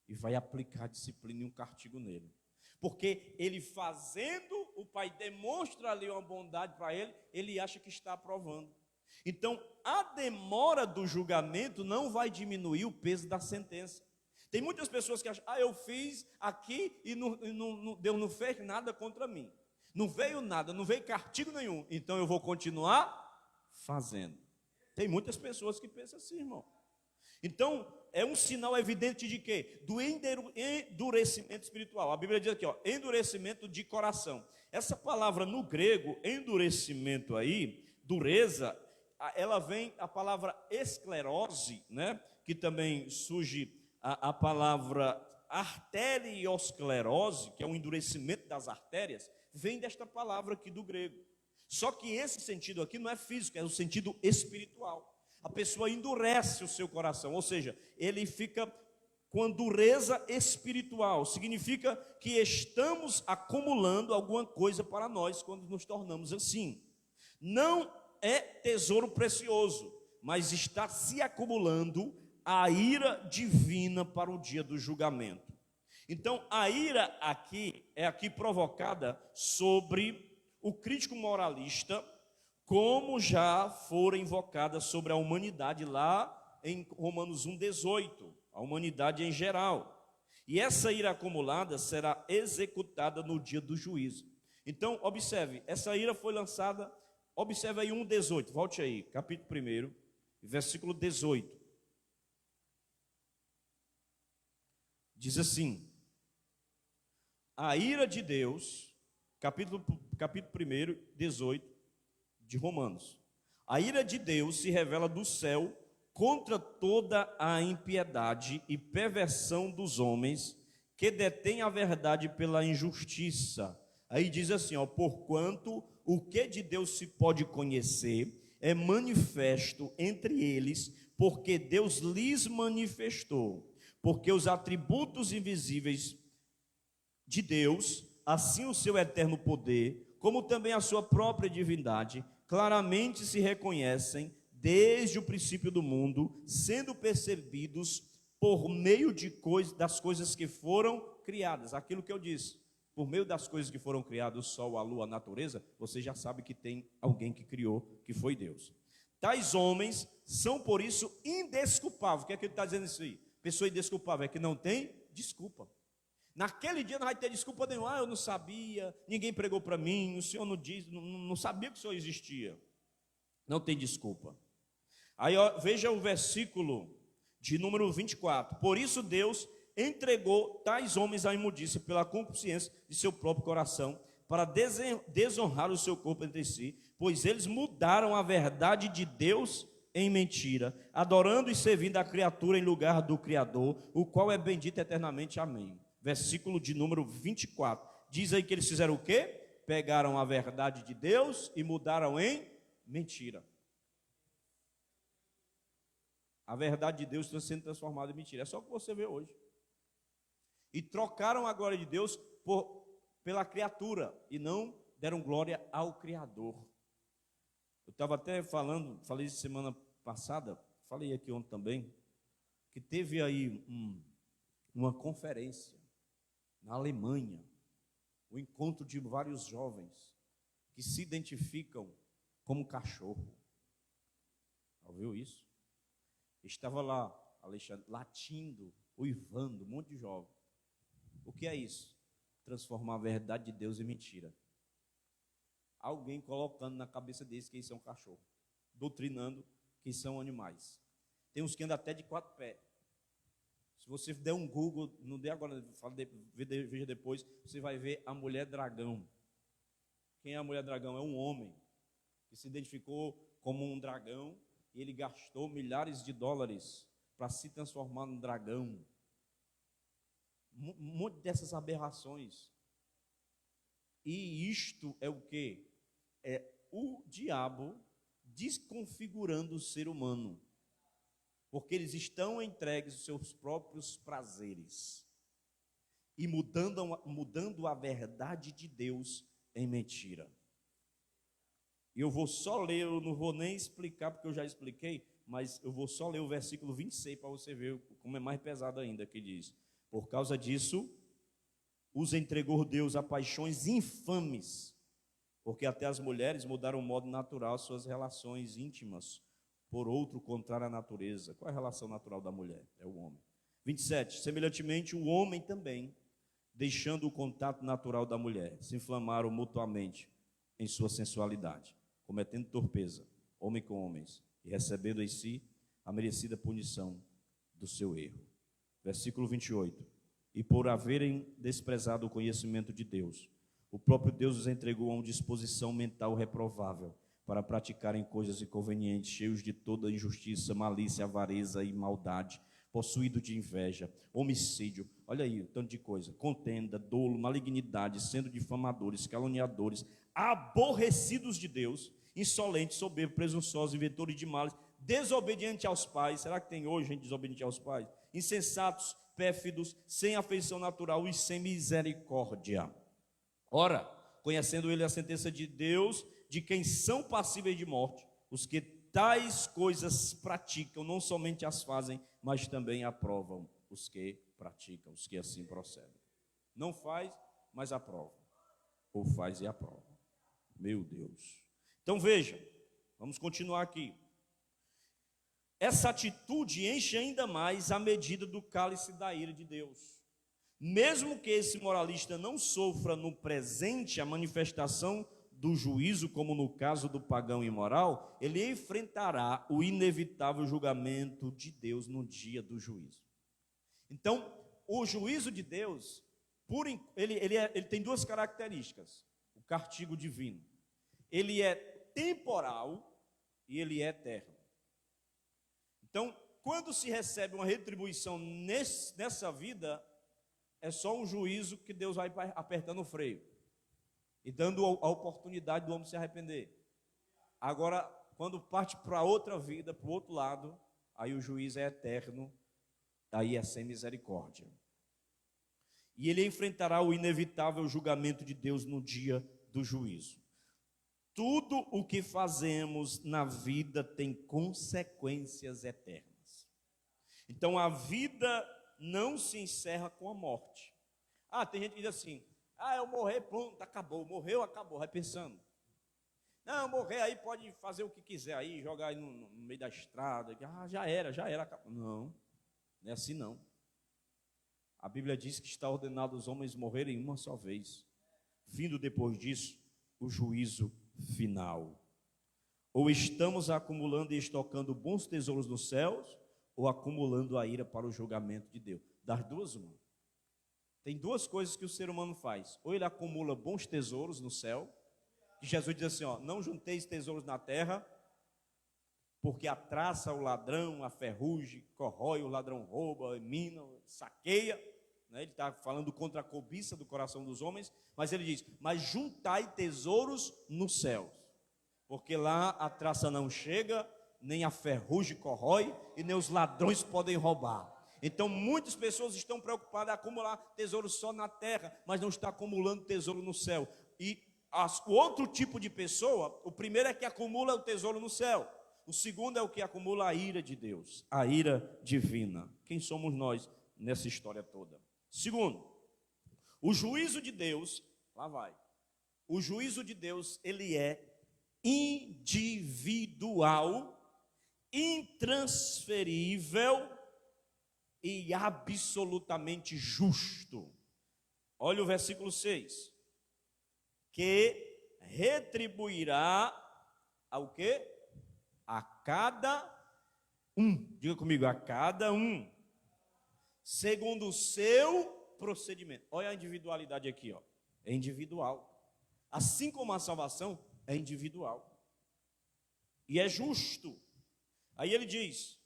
e vai aplicar a disciplina e um castigo nele. Porque ele fazendo, o pai demonstra ali uma bondade para ele, ele acha que está aprovando. Então, a demora do julgamento não vai diminuir o peso da sentença. Tem muitas pessoas que acham, eu fiz aqui e Deus não fez nada contra mim. Não veio nada, não veio castigo nenhum, então eu vou continuar fazendo. Tem muitas pessoas que pensam assim, irmão. Então, é um sinal evidente de quê? Do endurecimento espiritual. A Bíblia diz aqui, endurecimento de coração. Essa palavra no grego, endurecimento aí, dureza, ela vem a palavra esclerose, né? Que também surge a palavra arteriosclerose, que é o endurecimento das artérias, vem desta palavra aqui do grego. Só que esse sentido aqui não é físico, é o sentido espiritual. A pessoa endurece o seu coração, ou seja, ele fica com a dureza espiritual. Significa que estamos acumulando alguma coisa para nós quando nos tornamos assim. Não é tesouro precioso, mas está se acumulando a ira divina para o dia do julgamento. Então, a ira aqui é provocada sobre o crítico moralista, como já foram invocadas sobre a humanidade lá em Romanos 1,18, a humanidade em geral. E essa ira acumulada será executada no dia do juízo. Então, observe, essa ira foi lançada, observe aí 1,18, volte aí, capítulo 1, versículo 18. Diz assim, a ira de Deus, capítulo 1, 18, de Romanos. A ira de Deus se revela do céu contra toda a impiedade e perversão dos homens que detêm a verdade pela injustiça. Aí diz assim, porquanto o que de Deus se pode conhecer é manifesto entre eles, porque Deus lhes manifestou. Porque os atributos invisíveis de Deus, assim o seu eterno poder, como também a sua própria divindade, claramente se reconhecem desde o princípio do mundo, sendo percebidos por meio das coisas que foram criadas. Aquilo que eu disse, por meio das coisas que foram criadas, o sol, a lua, a natureza, você já sabe que tem alguém que criou, que foi Deus. Tais homens são, por isso, indesculpáveis. O que é que ele está dizendo isso aí? Pessoa indesculpável é que não tem desculpa. Naquele dia não vai ter desculpa nenhuma. Eu não sabia, ninguém pregou para mim, o senhor não disse, não sabia que o senhor existia. Não tem desculpa. Aí veja o versículo de número 24. Por isso Deus entregou tais homens à imundícia pela concupiscência de seu próprio coração, para desonrar o seu corpo entre si, pois eles mudaram a verdade de Deus em mentira, adorando e servindo a criatura em lugar do Criador, o qual é bendito eternamente. Amém. Versículo de número 24, diz aí que eles fizeram o quê? Pegaram a verdade de Deus e mudaram em mentira. A verdade de Deus está sendo transformada em mentira, é só o que você vê hoje. E trocaram a glória de Deus pela criatura, e não deram glória ao Criador. Eu estava até falei isso semana passada, falei aqui ontem também, que teve aí uma conferência na Alemanha, o encontro de vários jovens que se identificam como cachorro. Ouviu isso? Estava lá, Alexandre, latindo, uivando, um monte de jovem. O que é isso? Transformar a verdade de Deus em mentira. Alguém colocando na cabeça deles que eles são cachorro, doutrinando que são animais. Tem uns que andam até de 4 pés. Se você der um Google, não dê agora, veja depois, você vai ver a mulher dragão. Quem é a mulher dragão? É um homem que se identificou como um dragão e ele gastou milhares de dólares para se transformar num dragão. Um monte dessas aberrações. E isto é o quê? É o diabo desconfigurando o ser humano. Porque eles estão entregues aos seus próprios prazeres. E mudando a verdade de Deus em mentira. E eu vou só ler, eu não vou nem explicar, porque eu já expliquei, mas eu vou só ler o versículo 26 para você ver como é mais pesado ainda, que diz: por causa disso, os entregou Deus a paixões infames, porque até as mulheres mudaram o modo natural suas relações íntimas por outro contrário à natureza. Qual é a relação natural da mulher? É o homem. 27. Semelhantemente, o homem também, deixando o contato natural da mulher, se inflamaram mutuamente em sua sensualidade, cometendo torpeza, homem com homens, e recebendo em si a merecida punição do seu erro. Versículo 28. E por haverem desprezado o conhecimento de Deus, o próprio Deus os entregou a uma disposição mental reprovável, para praticarem coisas inconvenientes, cheios de toda injustiça, malícia, avareza e maldade, possuído de inveja, homicídio, olha aí, tanto de coisa, contenda, dolo, malignidade, sendo difamadores, caluniadores, aborrecidos de Deus, insolentes, soberbos, presunçosos, inventores de males, desobedientes aos pais. Será que tem hoje gente desobediente aos pais? Insensatos, pérfidos, sem afeição natural e sem misericórdia. Ora, conhecendo ele a sentença de Deus, de quem são passíveis de morte, os que tais coisas praticam, não somente as fazem, mas também aprovam os que praticam, os que assim procedem. Não faz, mas aprova. Ou faz e aprova. Meu Deus. Então veja, vamos continuar aqui. Essa atitude enche ainda mais a medida do cálice da ira de Deus. Mesmo que esse moralista não sofra no presente a manifestação do juízo, como no caso do pagão imoral, ele enfrentará o inevitável julgamento de Deus no dia do juízo. Então, o juízo de Deus, ele tem duas características: o castigo divino. Ele é temporal e ele é eterno. Então, quando se recebe uma retribuição nessa vida, é só um juízo que Deus vai apertando o freio e dando a oportunidade do homem se arrepender. Agora, quando parte para outra vida, para o outro lado, aí o juízo é eterno, aí é sem misericórdia. E ele enfrentará o inevitável julgamento de Deus no dia do juízo. Tudo o que fazemos na vida tem consequências eternas. Então a vida não se encerra com a morte. Tem gente que diz assim: eu morrer, pronto, acabou. Morreu, acabou. Vai pensando: não, morrer aí pode fazer o que quiser aí, jogar aí no meio da estrada. Já era, acabou. Não é assim não. A Bíblia diz que está ordenado os homens morrerem uma só vez, vindo depois disso o juízo final. Ou estamos acumulando e estocando bons tesouros nos céus, ou acumulando a ira para o julgamento de Deus. Das duas, uma. Tem duas coisas que o ser humano faz: ou ele acumula bons tesouros no céu, que Jesus diz assim: não junteis tesouros na terra, porque a traça, o ladrão, a ferrugem, corrói, o ladrão rouba, mina, saqueia. Ele está falando contra a cobiça do coração dos homens, mas ele diz: mas juntai tesouros nos céus, porque lá a traça não chega, nem a ferrugem corrói, e nem os ladrões podem roubar. Então muitas pessoas estão preocupadas em acumular tesouros só na terra, mas não está acumulando tesouro no céu. E o outro tipo de pessoa, o primeiro é que acumula o tesouro no céu, o segundo é o que acumula a ira de Deus, a ira divina. Quem somos nós nessa história toda? Segundo, o juízo de Deus, o juízo de Deus, ele é individual intransferível e absolutamente justo. Olha o versículo 6. Que retribuirá ao quê? A cada um. Diga comigo, a cada um. Segundo o seu procedimento. Olha a individualidade aqui, ó. É individual. Assim como a salvação é individual. E é justo. Aí ele diz: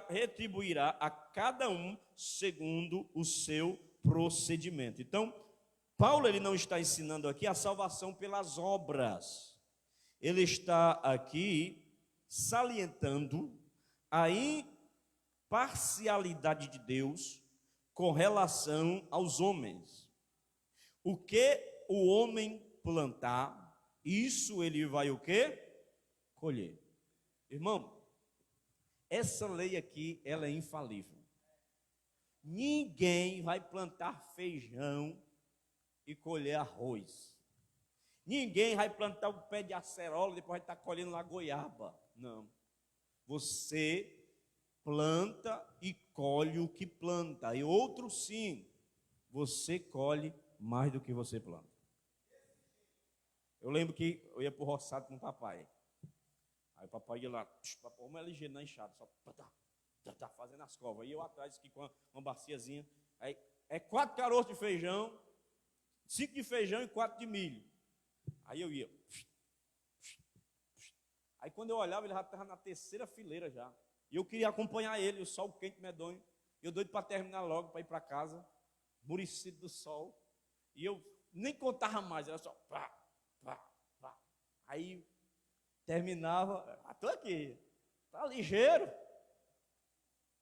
retribuirá a cada um segundo o seu procedimento. Então, Paulo ele não está ensinando aqui a salvação pelas obras. Ele está aqui salientando a imparcialidade de Deus com relação aos homens. O que o homem plantar, isso ele vai o quê? Colher. Irmão, essa lei aqui, ela é infalível. Ninguém vai plantar feijão e colher arroz. Ninguém vai plantar um pé de acerola e depois vai estar colhendo lá goiaba. Não. Você planta e colhe o que planta. E outro sim, você colhe mais do que você planta. Eu lembro que eu ia para o roçado com o papai. Aí o papai ia lá, papai, uma ligeira na enxada, só tá fazendo as covas. E eu atrás aqui com uma baciazinha. Aí 4 caroços de feijão, 5 de feijão e 4 de milho. Aí eu ia. Aí quando eu olhava, ele já estava na 3ª fileira já. E eu queria acompanhar ele, o sol quente medonho. Eu doido para terminar logo, para ir para casa, muricido do sol. E eu nem contava mais, era só pá. Aí terminava, estou aqui, tá ligeiro.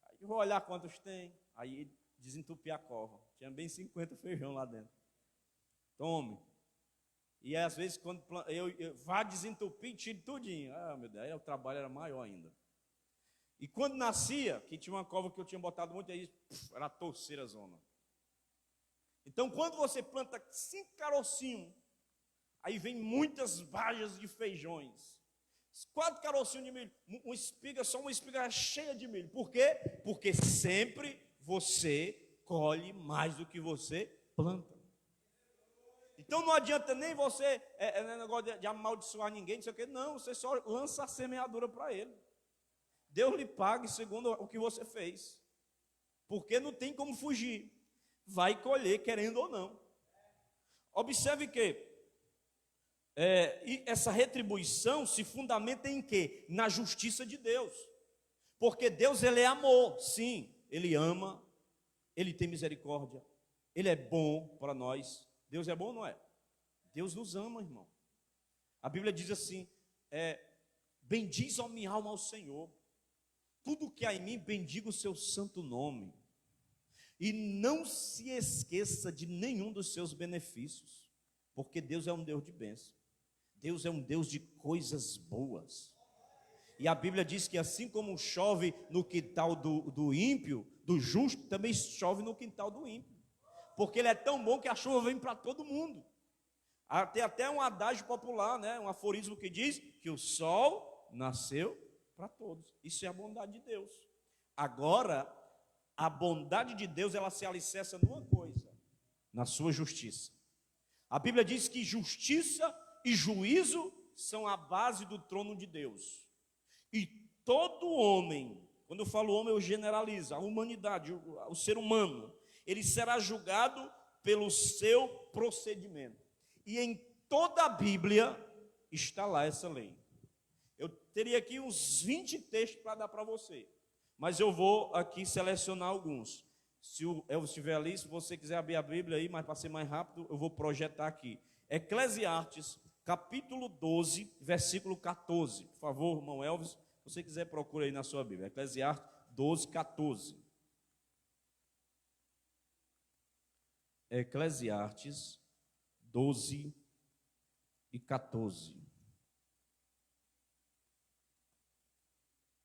Aí eu vou olhar quantos tem. Aí desentupi a cova. Tinha bem 50 feijão lá dentro. Tome. E às vezes quando eu vá desentupir, tiro tudinho. Ah, meu Deus, aí o trabalho era maior ainda. E quando nascia, que tinha uma cova que eu tinha botado muito, aí era a torceira zona. Então quando você planta 5 carocinhos, aí vem muitas vagens de feijões. 4 carocinhos de milho, só uma espiga cheia de milho. Por quê? Porque sempre você colhe mais do que você planta. Então não adianta nem você, negócio de amaldiçoar ninguém, não sei o quê. Não, você só lança a semeadura para ele. Deus lhe pague segundo o que você fez. Porque não tem como fugir. Vai colher, querendo ou não. Observe que e essa retribuição se fundamenta em quê? Na justiça de Deus. Porque Deus, ele é amor, sim, ele ama, ele tem misericórdia, ele é bom para nós. Deus é bom ou não é? Deus nos ama, irmão. A Bíblia diz assim, bendiz a minha alma ao Senhor, tudo que há em mim, bendiga o seu santo nome, e não se esqueça de nenhum dos seus benefícios, porque Deus é um Deus de bênção. Deus é um Deus de coisas boas. E a Bíblia diz que assim como chove no quintal do ímpio, do justo, também chove no quintal do ímpio. Porque ele é tão bom que a chuva vem para todo mundo. Tem até um adágio popular, né? Um aforismo que diz que o sol nasceu para todos. Isso é a bondade de Deus. Agora, a bondade de Deus, ela se alicerça numa coisa, na sua justiça. A Bíblia diz que justiça e juízo são a base do trono de Deus. E todo homem, quando eu falo homem, eu generalizo, a humanidade, o ser humano, ele será julgado pelo seu procedimento. E em toda a Bíblia está lá essa lei. Eu teria aqui uns 20 textos para dar para você, mas eu vou aqui selecionar alguns. Se o Elvis estiver ali, se você quiser abrir a Bíblia aí, mas para ser mais rápido, eu vou projetar aqui. Eclesiastes, capítulo 12, versículo 14. Por favor, irmão Elvis, se você quiser, procura aí na sua Bíblia. Eclesiastes 12, 14. Eclesiastes 12 e 14.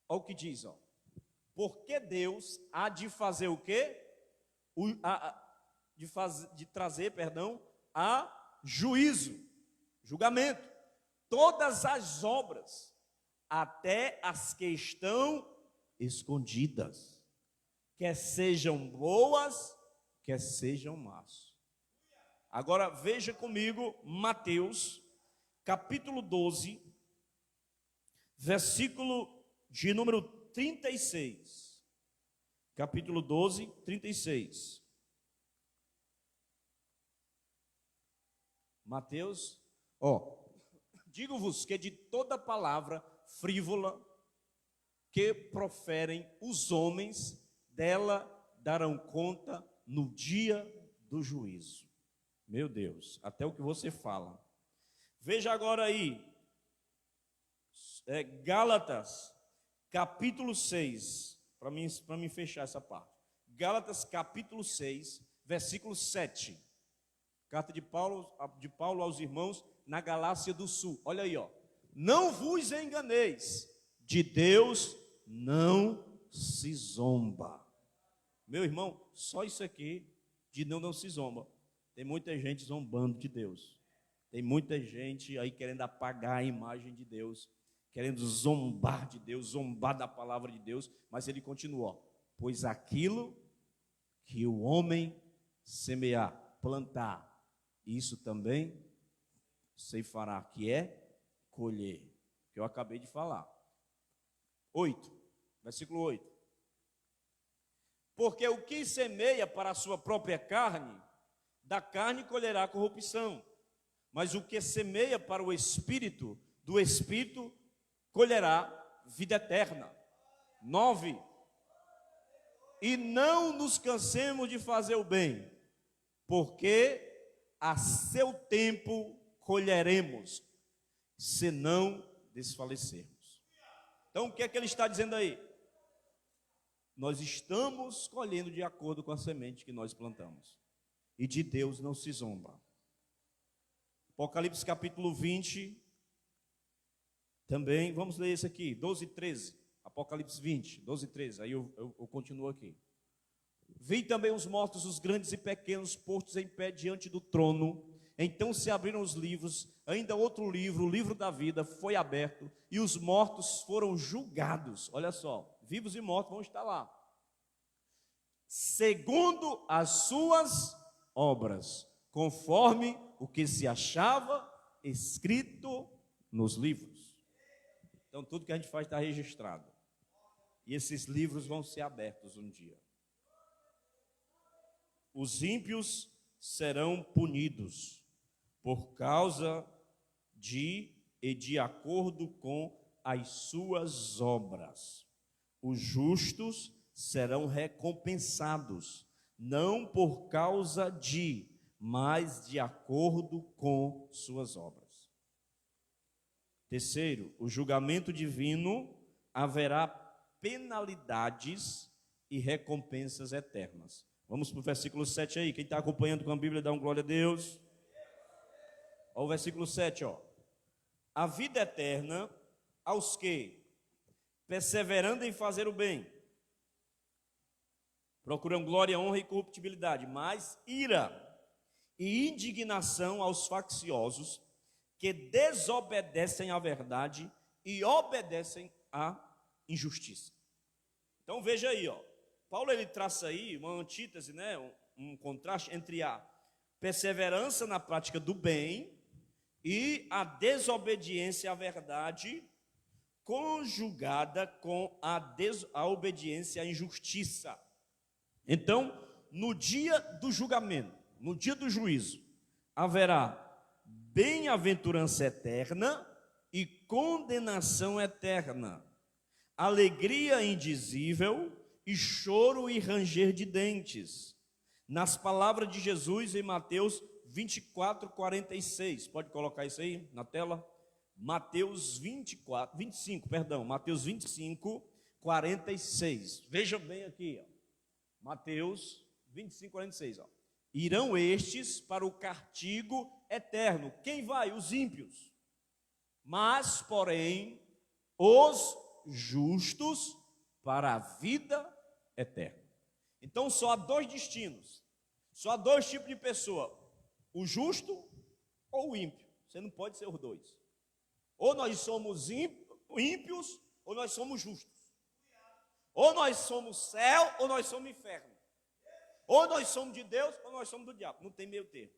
Olha o que diz, ó. Porque Deus há de fazer o quê? De trazer, a juízo, julgamento, todas as obras até as que estão escondidas, quer sejam boas, quer sejam más. Agora veja comigo Mateus, capítulo 12, versículo de número 36. Capítulo 12, 36. Mateus, digo-vos que de toda palavra frívola que proferem os homens, dela darão conta no dia do juízo. Meu Deus, até o que você fala. Veja agora aí, Gálatas, capítulo 6, para mim fechar essa parte. Gálatas, capítulo 6, versículo 7. Carta de Paulo aos irmãos na Galácia do Sul. Olha aí, ó. Não vos enganeis, de Deus não se zomba. Meu irmão, só isso aqui de não se zomba. Tem muita gente zombando de Deus. Tem muita gente aí querendo apagar a imagem de Deus, querendo zombar de Deus, zombar da palavra de Deus, mas ele continua, ó, pois aquilo que o homem semear, plantar, isso também ceifará, que é colher, que eu acabei de falar. 8, versículo 8. Porque o que semeia para a sua própria carne, da carne colherá corrupção, mas o que semeia para o Espírito, do Espírito colherá vida eterna. 9. E não nos cansemos de fazer o bem, porque a seu tempo colheremos, se não desfalecermos. Então o que é que ele está dizendo aí? Nós estamos colhendo de acordo com a semente que nós plantamos. E de Deus não se zomba. Apocalipse capítulo 20, também, vamos ler esse aqui, 12 e 13. Apocalipse 20, 12 e 13, aí eu continuo aqui. Vi também os mortos, os grandes e pequenos, postos em pé diante do trono. Então se abriram os livros, ainda outro livro, o livro da vida, foi aberto, e os mortos foram julgados. Olha só, vivos e mortos vão estar lá. Segundo as suas obras, conforme o que se achava escrito nos livros. Então tudo que a gente faz está registrado. E esses livros vão ser abertos um dia. Os ímpios serão punidos por causa de e de acordo com as suas obras. Os justos serão recompensados, não por causa de, mas de acordo com suas obras. Terceiro, o julgamento divino, haverá penalidades e recompensas eternas. Vamos para o versículo 7 aí. Quem está acompanhando com a Bíblia, dá um glória a Deus. Olha o versículo 7, ó. A vida eterna aos que, perseverando em fazer o bem, procuram glória, honra e corruptibilidade, mas ira e indignação aos facciosos que desobedecem à verdade e obedecem à injustiça. Então veja aí, ó. Paulo ele traça aí uma antítese, né, um contraste entre a perseverança na prática do bem e a desobediência à verdade, conjugada com a obediência à injustiça. Então, no dia do julgamento, no dia do juízo, haverá bem-aventurança eterna e condenação eterna, alegria indizível e choro e ranger de dentes. Nas palavras de Jesus em Mateus 24, 46. Pode colocar isso aí na tela? Mateus 25, Mateus 25, 46. Veja bem aqui, ó. Mateus 25, 46. Ó. Irão estes para o castigo eterno. Quem vai? Os ímpios. Mas, porém, os justos para a vida eterna. Então só há dois destinos, só há dois tipos de pessoa: o justo ou o ímpio. Você não pode ser os dois. Ou nós somos ímpios, ímpios ou nós somos justos. Ou nós somos céu ou nós somos inferno. Ou nós somos de Deus ou nós somos do diabo. Não tem meio termo.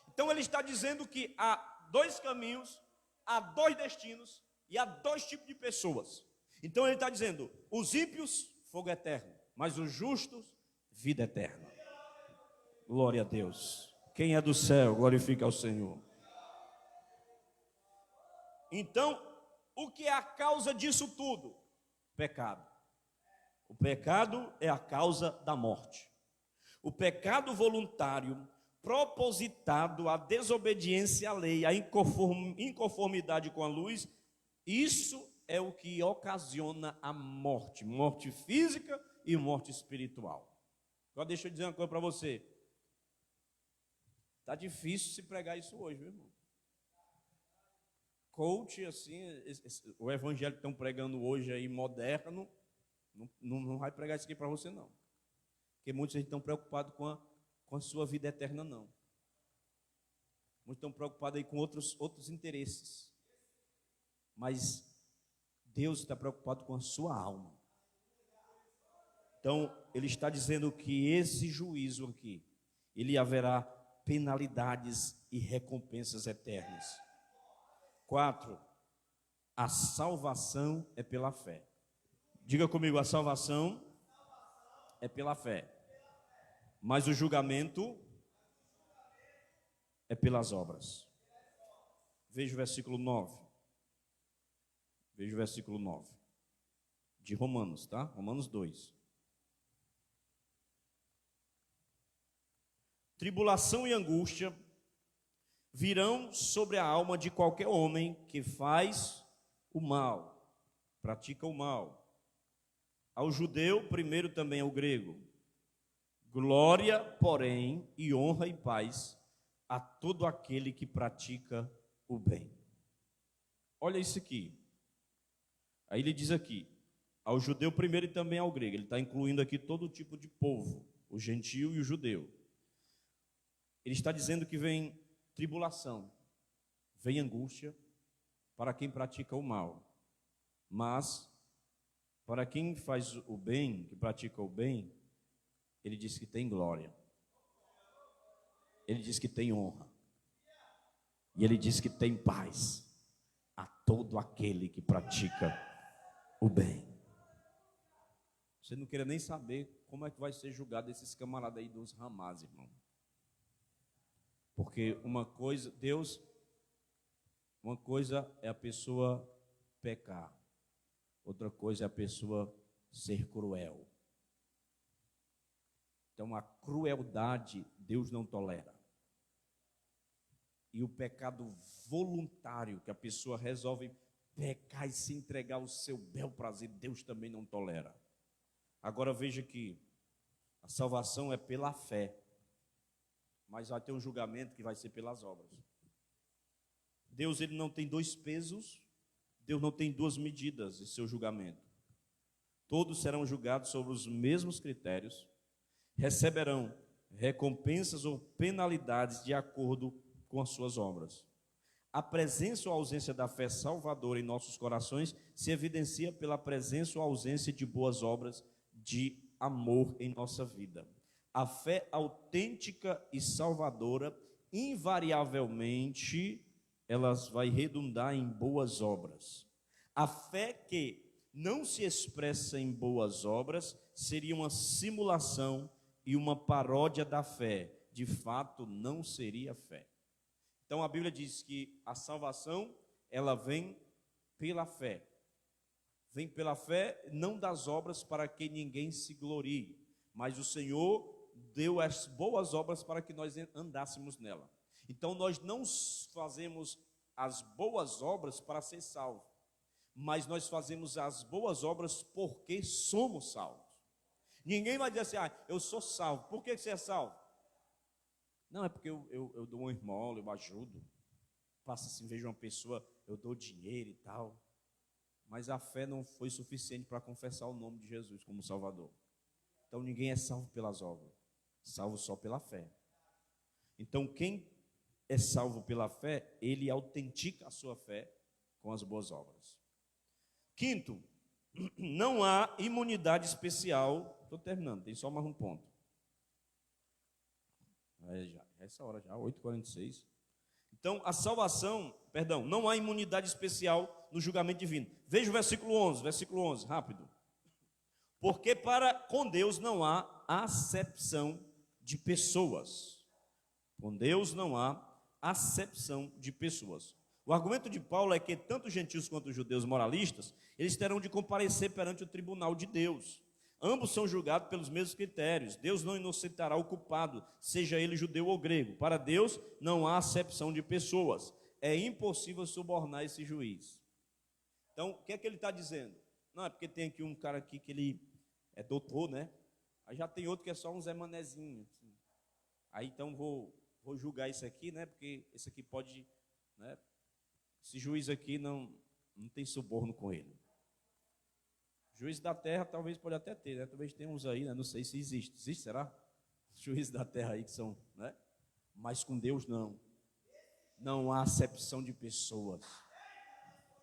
Então ele está dizendo que há dois caminhos, há dois destinos e há dois tipos de pessoas. Então ele está dizendo, os ímpios, fogo eterno, mas os justos, vida eterna. Glória a Deus. Quem é do céu, glorifica ao Senhor. Então, o que é a causa disso tudo? Pecado. O pecado é a causa da morte. O pecado voluntário, propositado à desobediência à lei, à inconformidade com a luz, isso é o que ocasiona a morte, morte física e morte espiritual. Agora deixa eu dizer uma coisa para você. Está difícil se pregar isso hoje, meu irmão. Coach, assim, o evangelho que estão pregando hoje aí, moderno, não vai pregar isso aqui para você, não. Porque muitos estão preocupados com a sua vida eterna, não. Muitos estão preocupados aí com outros interesses. Mas Deus está preocupado com a sua alma. Então, ele está dizendo que esse juízo aqui, ele haverá penalidades e recompensas eternas. 4, a salvação é pela fé. Diga comigo, a salvação é pela fé. Mas o julgamento é pelas obras. Veja o versículo 9. Veja o versículo 9. De Romanos, tá? Romanos 2. Tribulação e angústia virão sobre a alma de qualquer homem que faz o mal, pratica o mal. Ao judeu, primeiro também ao grego. Glória, porém, e honra e paz a todo aquele que pratica o bem. Olha isso aqui. Aí ele diz aqui, ao judeu primeiro e também ao grego. Ele está incluindo aqui todo tipo de povo, o gentio e o judeu. Ele está dizendo que vem tribulação, vem angústia para quem pratica o mal. Mas, para quem faz o bem, que pratica o bem, ele diz que tem glória. Ele diz que tem honra. E ele diz que tem paz a todo aquele que pratica o bem. Você não queria nem saber como é que vai ser julgado esses camaradas aí dos Hamas, irmão. Porque uma coisa é a pessoa pecar. Outra coisa é a pessoa ser cruel. Então a crueldade Deus não tolera. E o pecado voluntário, que a pessoa resolve pecar e se entregar ao seu bel prazer, Deus também não tolera. Agora veja que a salvação é pela fé, mas vai ter um julgamento que vai ser pelas obras. Deus, ele não tem dois pesos, Deus não tem duas medidas em seu julgamento. Todos serão julgados sobre os mesmos critérios, receberão recompensas ou penalidades de acordo com as suas obras. A presença ou ausência da fé salvadora em nossos corações se evidencia pela presença ou ausência de boas obras de amor em nossa vida. A fé autêntica e salvadora, invariavelmente, elas vai redundar em boas obras. A fé que não se expressa em boas obras seria uma simulação e uma paródia da fé. De fato, não seria fé. Então a Bíblia diz que a salvação, ela vem pela fé. Vem pela fé, não das obras para que ninguém se glorie, mas o Senhor deu as boas obras para que nós andássemos nela. Então nós não fazemos as boas obras para ser salvos, mas nós fazemos as boas obras porque somos salvos. Ninguém vai dizer assim, eu sou salvo. Por que você é salvo? Não, é porque eu dou uma esmola, eu ajudo. Passa assim, vejo uma pessoa, eu dou dinheiro e tal. Mas a fé não foi suficiente para confessar o nome de Jesus como Salvador. Então ninguém é salvo pelas obras, salvo só pela fé. Então quem é salvo pela fé, ele autentica a sua fé com as boas obras. Quinto, não há imunidade especial. Estou terminando, tem só mais um ponto. Já essa hora já, 8h46. Então, a salvação, não há imunidade especial no julgamento divino. Veja o versículo 11, rápido. Porque com Deus não há acepção de pessoas. Com Deus não há acepção de pessoas. O argumento de Paulo é que tanto os gentios quanto os judeus moralistas, eles terão de comparecer perante o tribunal de Deus. Ambos são julgados pelos mesmos critérios. Deus não inocentará o culpado, seja ele judeu ou grego. Para Deus não há acepção de pessoas. É impossível subornar esse juiz. Então, o que é que ele está dizendo? Não, é porque tem aqui um cara aqui que ele é doutor, né? Aí já tem outro que é só um Zé Manezinho. Assim. Aí então vou julgar isso aqui, né? Porque esse aqui pode, né? Esse juiz aqui não tem suborno com ele. Juiz da terra talvez pode até ter, né? Talvez tem uns aí, né? Não sei se existe. Existe, será? Juízes da terra aí que são, né? Mas com Deus não. Não há acepção de pessoas.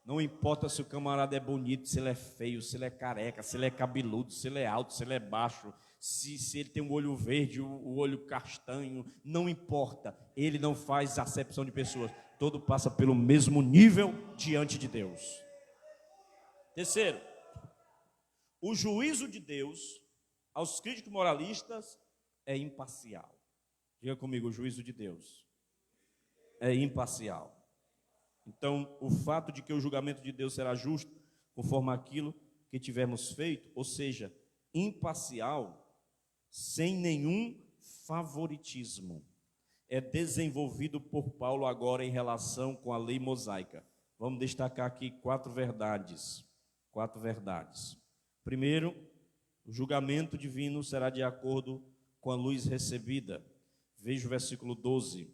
Não importa se o camarada é bonito, se ele é feio, se ele é careca, se ele é cabeludo, se ele é alto, se ele é baixo, se ele tem um olho verde, o olho castanho, não importa. Ele não faz acepção de pessoas. Todo passa pelo mesmo nível diante de Deus. Terceiro, o juízo de Deus aos críticos moralistas é imparcial. Diga comigo, o juízo de Deus é imparcial. Então, o fato de que o julgamento de Deus será justo, conforme aquilo que tivermos feito, ou seja, imparcial, sem nenhum favoritismo, é desenvolvido por Paulo agora em relação com a lei mosaica. Vamos destacar aqui 4 verdades. 4 verdades. Primeiro, o julgamento divino será de acordo com a luz recebida. Veja o versículo 12.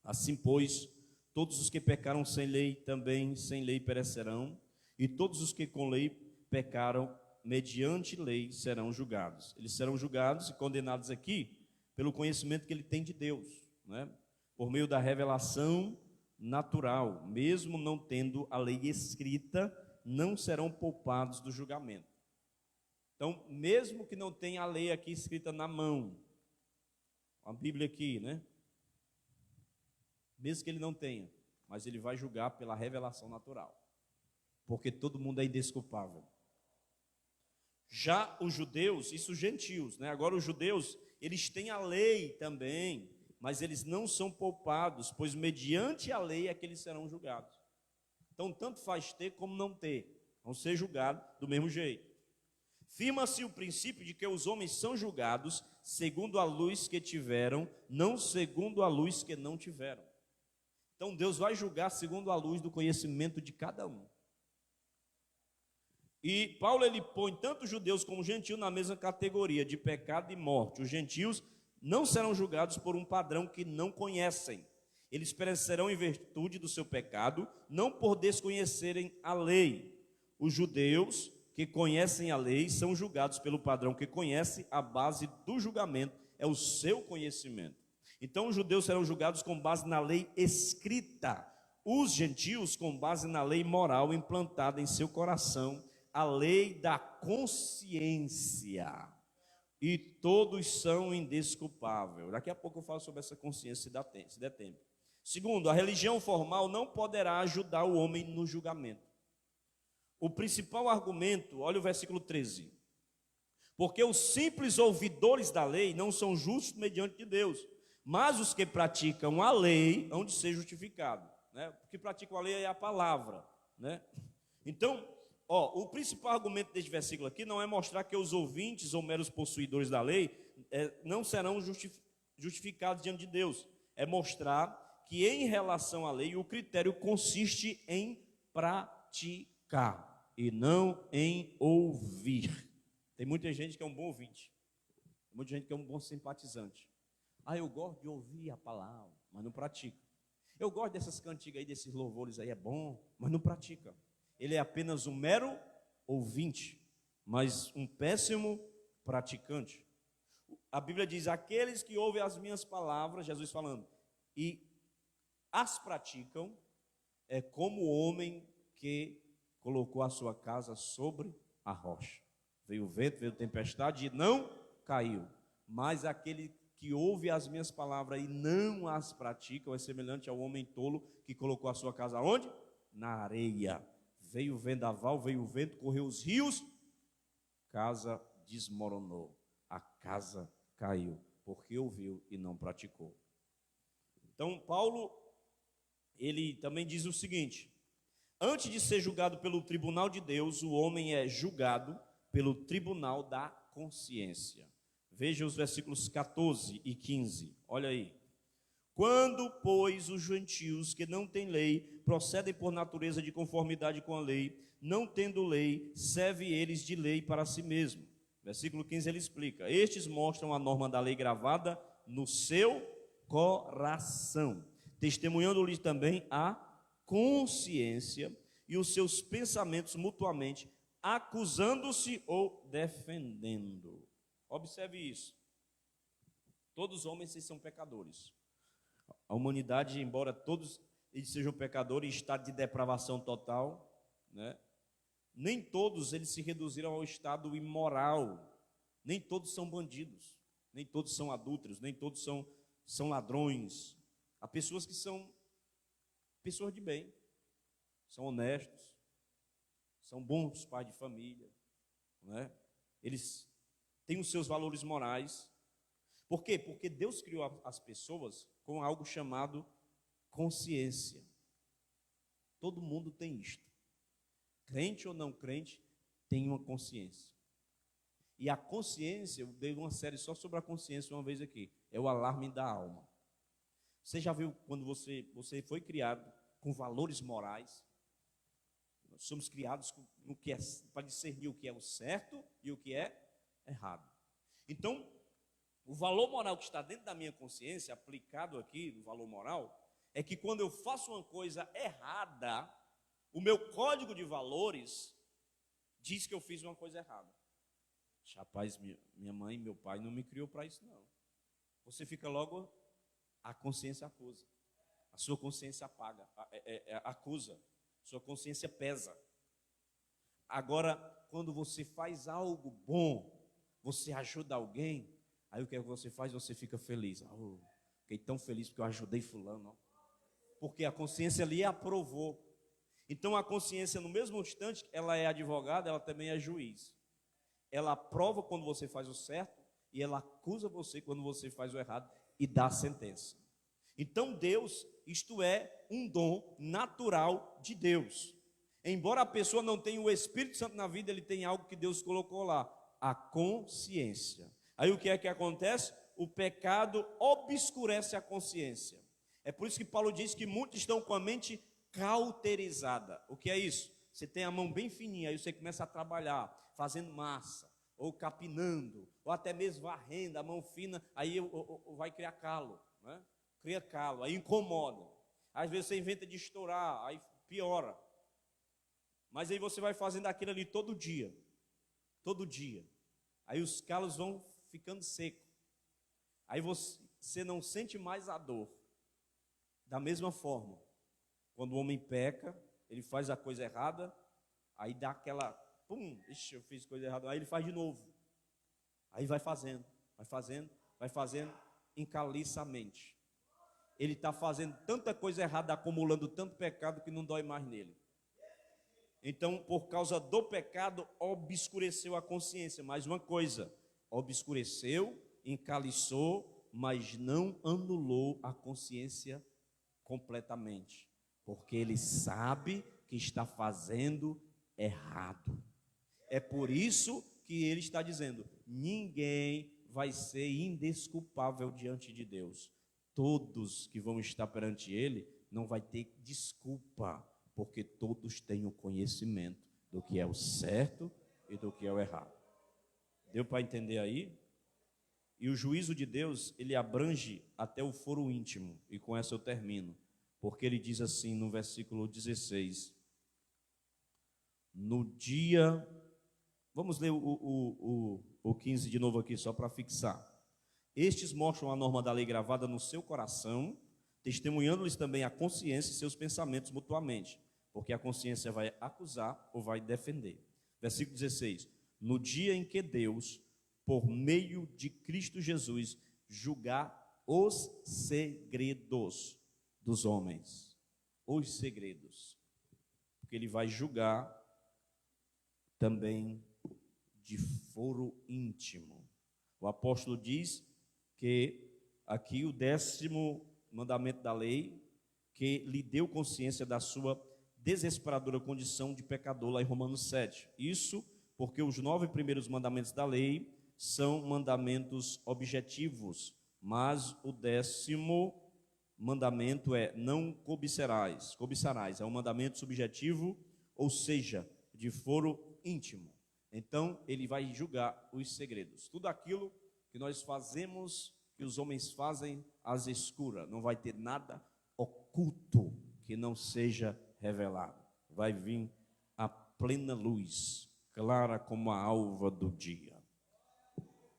Assim, pois, todos os que pecaram sem lei, também sem lei perecerão, e todos os que com lei pecaram, mediante lei, serão julgados. Eles serão julgados e condenados aqui pelo conhecimento que ele tem de Deus, né? Por meio da revelação natural, mesmo não tendo a lei escrita, não serão poupados do julgamento. Então, mesmo que não tenha a lei aqui escrita na mão, a Bíblia aqui, né? Mesmo que ele não tenha, mas ele vai julgar pela revelação natural, porque todo mundo é indesculpável. Já os judeus, isso os gentios, né? Agora os judeus, eles têm a lei também, mas eles não são poupados, pois mediante a lei é que eles serão julgados. Então, tanto faz ter como não ter, vão ser julgados do mesmo jeito. Firma-se o princípio de que os homens são julgados segundo a luz que tiveram, não segundo a luz que não tiveram. Então, Deus vai julgar segundo a luz do conhecimento de cada um. E Paulo, ele põe tanto os judeus como os gentios na mesma categoria de pecado e morte. Os gentios não serão julgados por um padrão que não conhecem. Eles perecerão em virtude do seu pecado, não por desconhecerem a lei. Os judeus que conhecem a lei são julgados pelo padrão que conhece, a base do julgamento é o seu conhecimento. Então, os judeus serão julgados com base na lei escrita, os gentios com base na lei moral implantada em seu coração, a lei da consciência. E todos são indesculpáveis. Daqui a pouco eu falo sobre essa consciência, se der tempo. Segundo, a religião formal não poderá ajudar o homem no julgamento. O principal argumento, olha o versículo 13. Porque os simples ouvidores da lei não são justos mediante de Deus, mas os que praticam a lei hão de ser justificados, né? O que praticam a lei é a palavra, né? Então, o principal argumento deste versículo aqui não é mostrar que os ouvintes ou meros possuidores da lei não serão justificados diante de Deus. É mostrar que em relação à lei o critério consiste em praticar e não em ouvir. Tem muita gente que é um bom ouvinte, tem muita gente que é um bom simpatizante. Eu gosto de ouvir a palavra, mas não pratica. Eu gosto dessas cantigas aí, desses louvores aí, é bom, mas não pratica. Ele é apenas um mero ouvinte, mas um péssimo praticante. A Bíblia diz, aqueles que ouvem as minhas palavras, Jesus falando, e as praticam, é como o homem que colocou a sua casa sobre a rocha. Veio o vento, veio a tempestade e não caiu. Mas aquele que ouve as minhas palavras e não as pratica é semelhante ao homem tolo que colocou a sua casa onde? Na areia. Veio o vendaval, veio o vento, correu os rios, casa desmoronou, a casa caiu, porque ouviu e não praticou. Então, Paulo, ele também diz o seguinte: antes de ser julgado pelo tribunal de Deus, o homem é julgado pelo tribunal da consciência. Veja os versículos 14 e 15, olha aí. Quando, pois, os gentios que não têm lei procedem por natureza de conformidade com a lei, não tendo lei, serve eles de lei para si mesmo. Versículo 15 ele explica: estes mostram a norma da lei gravada no seu coração, testemunhando-lhes também a consciência e os seus pensamentos mutuamente, acusando-se ou defendendo. Observe isso. Todos os homens são pecadores. A humanidade, embora todos eles sejam pecadores em estado de depravação total, né? Nem todos eles se reduziram ao estado imoral. Nem todos são bandidos, nem todos são adúlteros, nem todos são ladrões. Há pessoas que são pessoas de bem, são honestos, são bons pais de família, né? Eles têm os seus valores morais. Por quê? Porque Deus criou as pessoas com algo chamado consciência. Todo mundo tem isto. Crente ou não crente, tem uma consciência. E a consciência, eu dei uma série só sobre a consciência uma vez aqui, é o alarme da alma. Você já viu quando você foi criado com valores morais? Nós somos criados no que é, para discernir o que é o certo e o que é errado. Então, o valor moral que está dentro da minha consciência, aplicado aqui no valor moral, é que quando eu faço uma coisa errada, o meu código de valores diz que eu fiz uma coisa errada. Rapaz, minha mãe e meu pai não me criou para isso, não. Você fica logo, a consciência acusa. A sua consciência acusa. Sua consciência pesa. Agora, quando você faz algo bom, você ajuda alguém, aí o que é que você faz? Você fica feliz. Oh, fiquei tão feliz porque eu ajudei fulano. Ó. Porque a consciência ali aprovou. Então a consciência, no mesmo instante, ela é advogada, ela também é juiz. Ela aprova quando você faz o certo e ela acusa você quando você faz o errado e dá a sentença. Então Deus, isto é um dom natural de Deus. Embora a pessoa não tenha o Espírito Santo na vida, ele tem algo que Deus colocou lá, a consciência. Aí o que é que acontece? O pecado obscurece a consciência. É por isso que Paulo diz que muitos estão com a mente cauterizada. O que é isso? Você tem a mão bem fininha, aí você começa a trabalhar, fazendo massa, ou capinando, ou até mesmo varrendo, a mão fina, aí vai criar calo, né? Cria calo, aí incomoda. Às vezes você inventa de estourar, aí piora. Mas aí você vai fazendo aquilo ali todo dia. Aí os calos vão ficando secos. Aí você não sente mais a dor. Da mesma forma, quando o homem peca, ele faz a coisa errada, aí dá aquela, pum, ixi, eu fiz coisa errada, aí ele faz de novo. Aí vai fazendo, encaliça a mente. Ele está fazendo tanta coisa errada, acumulando tanto pecado que não dói mais nele. Então, por causa do pecado, obscureceu a consciência. Mais uma coisa, obscureceu, encaliçou, mas não anulou a consciência completamente. Porque ele sabe que está fazendo errado. É por isso que ele está dizendo, ninguém vai ser indesculpável diante de Deus. Todos que vão estar perante ele não vai ter desculpa, porque todos têm o conhecimento do que é o certo e do que é o errado. Deu para entender aí? E o juízo de Deus, ele abrange até o foro íntimo, e com essa eu termino, porque ele diz assim no versículo 16, no dia, vamos ler o 15 de novo aqui, só para fixar. Estes mostram a norma da lei gravada no seu coração, testemunhando-lhes também a consciência e seus pensamentos mutuamente. porque a consciência vai acusar ou vai defender. Versículo 16: no dia em que Deus, por meio de Cristo Jesus, julgar os segredos dos homens. Os segredos. Porque ele vai julgar também de foro íntimo. O apóstolo diz que aqui o 10º mandamento da lei, que lhe deu consciência da sua desesperadora condição de pecador, lá em Romanos 7. Isso porque os 9 primeiros mandamentos da lei são mandamentos objetivos, mas o 10º mandamento é não cobiçarás. Cobiçarás é um mandamento subjetivo, ou seja, de foro íntimo. Então, ele vai julgar os segredos. Tudo aquilo que nós fazemos, que os homens fazem às escuras, não vai ter nada oculto que não seja revelado. Vai vir a plena luz, clara como a alva do dia.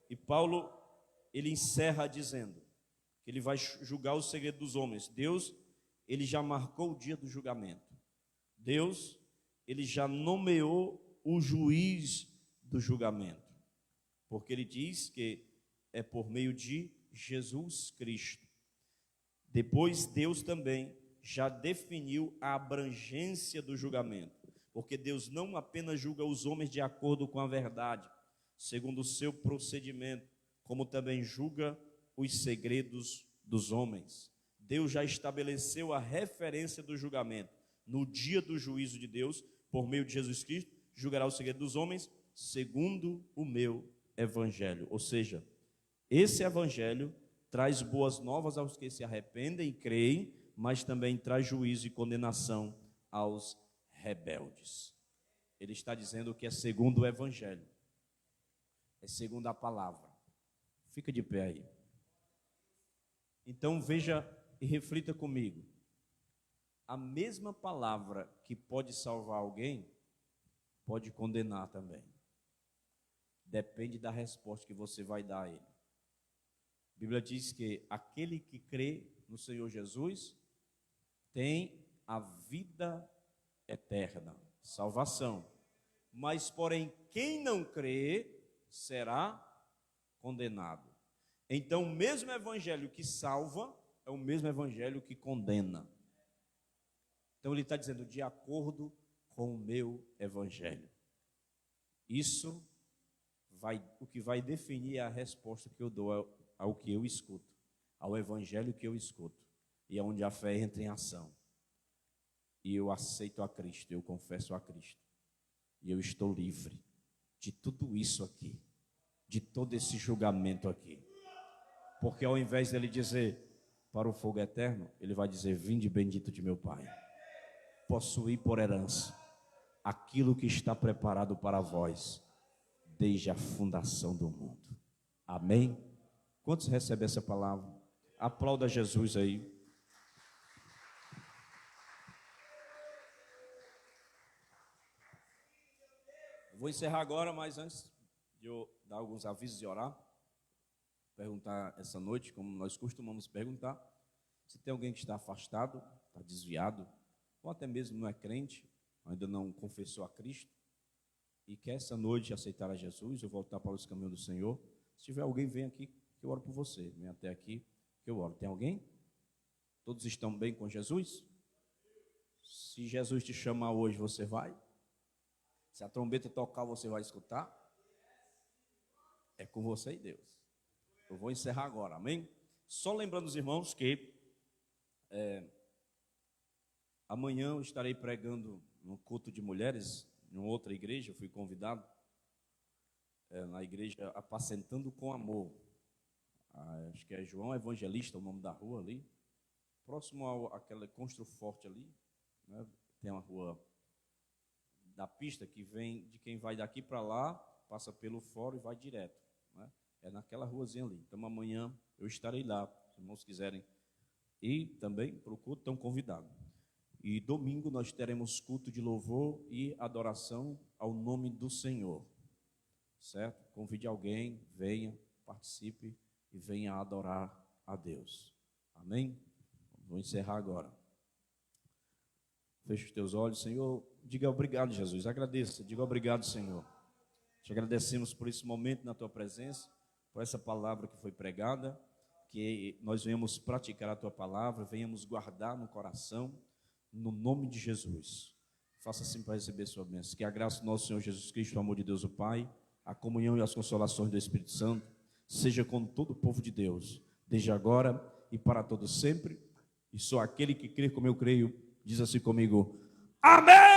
E Paulo, ele encerra dizendo que ele vai julgar o segredo dos homens. Deus, ele já marcou o dia do julgamento. Deus, ele já nomeou o juiz do julgamento, porque ele diz que é por meio de Jesus Cristo. Depois, Deus também já definiu a abrangência do julgamento, porque Deus não apenas julga os homens de acordo com a verdade, segundo o seu procedimento, como também julga os segredos dos homens. Deus já estabeleceu a referência do julgamento. No dia do juízo de Deus, por meio de Jesus Cristo, julgará o segredo dos homens segundo o meu evangelho. Ou seja, esse evangelho traz boas novas aos que se arrependem e creem, mas também traz juízo e condenação aos rebeldes. Ele está dizendo que é segundo o evangelho, é segundo a palavra. Fica de pé aí. Então veja e reflita comigo. A mesma palavra que pode salvar alguém, pode condenar também. Depende da resposta que você vai dar a ele. A Bíblia diz que aquele que crê no Senhor Jesus tem a vida eterna, salvação. Mas, porém, quem não crê será condenado. Então, o mesmo evangelho que salva é o mesmo evangelho que condena. Então, ele está dizendo, de acordo com o meu evangelho. Isso o que vai definir a resposta que eu dou ao que eu escuto, ao evangelho que eu escuto, e é onde a fé entra em ação. E eu aceito a Cristo, eu confesso a Cristo, e eu estou livre de tudo isso aqui, de todo esse julgamento aqui. Porque ao invés dele dizer para o fogo eterno, ele vai dizer, vinde bendito de meu Pai, possuí por herança aquilo que está preparado para vós desde a fundação do mundo. Amém? Quantos recebem essa palavra? Aplauda Jesus aí. Vou encerrar agora, mas antes de eu dar alguns avisos e orar, perguntar essa noite, como nós costumamos perguntar, se tem alguém que está afastado, está desviado, ou até mesmo não é crente, ainda não confessou a Cristo, e quer essa noite aceitar a Jesus ou voltar para os caminhos do Senhor. Se tiver alguém, vem aqui, que eu oro por você. Vem até aqui, que eu oro. Tem alguém? Todos estão bem com Jesus? Se Jesus te chamar hoje, você vai? Se a trombeta tocar, você vai escutar? É com você e Deus. Eu vou encerrar agora, amém? Só lembrando os irmãos que amanhã eu estarei pregando no culto de mulheres, em outra igreja. Eu fui convidado na igreja Apacentando com Amor. Acho que é João Evangelista, o nome da rua ali. Próximo àquela Constru Forte ali, né? Tem uma rua da pista que vem de quem vai daqui para lá, passa pelo fórum e vai direto, né? É naquela ruazinha ali. Então amanhã eu estarei lá, se os irmãos quiserem ir também para o culto, estão convidados. E domingo nós teremos culto de louvor e adoração ao nome do Senhor, certo? Convide alguém, venha, participe e venha adorar a Deus, amém? Vou encerrar agora. Feche os teus olhos, Senhor. Diga obrigado, Jesus. Agradeça. Diga obrigado, Senhor. Te agradecemos por esse momento na tua presença, por essa palavra que foi pregada, que nós venhamos praticar a tua palavra, venhamos guardar no coração, no nome de Jesus. Faça assim para receber sua bênção. Que a graça do nosso Senhor Jesus Cristo, o amor de Deus o Pai, a comunhão e as consolações do Espírito Santo, seja com todo o povo de Deus, desde agora e para todo sempre. E só aquele que crê como eu creio, diz assim comigo: amém!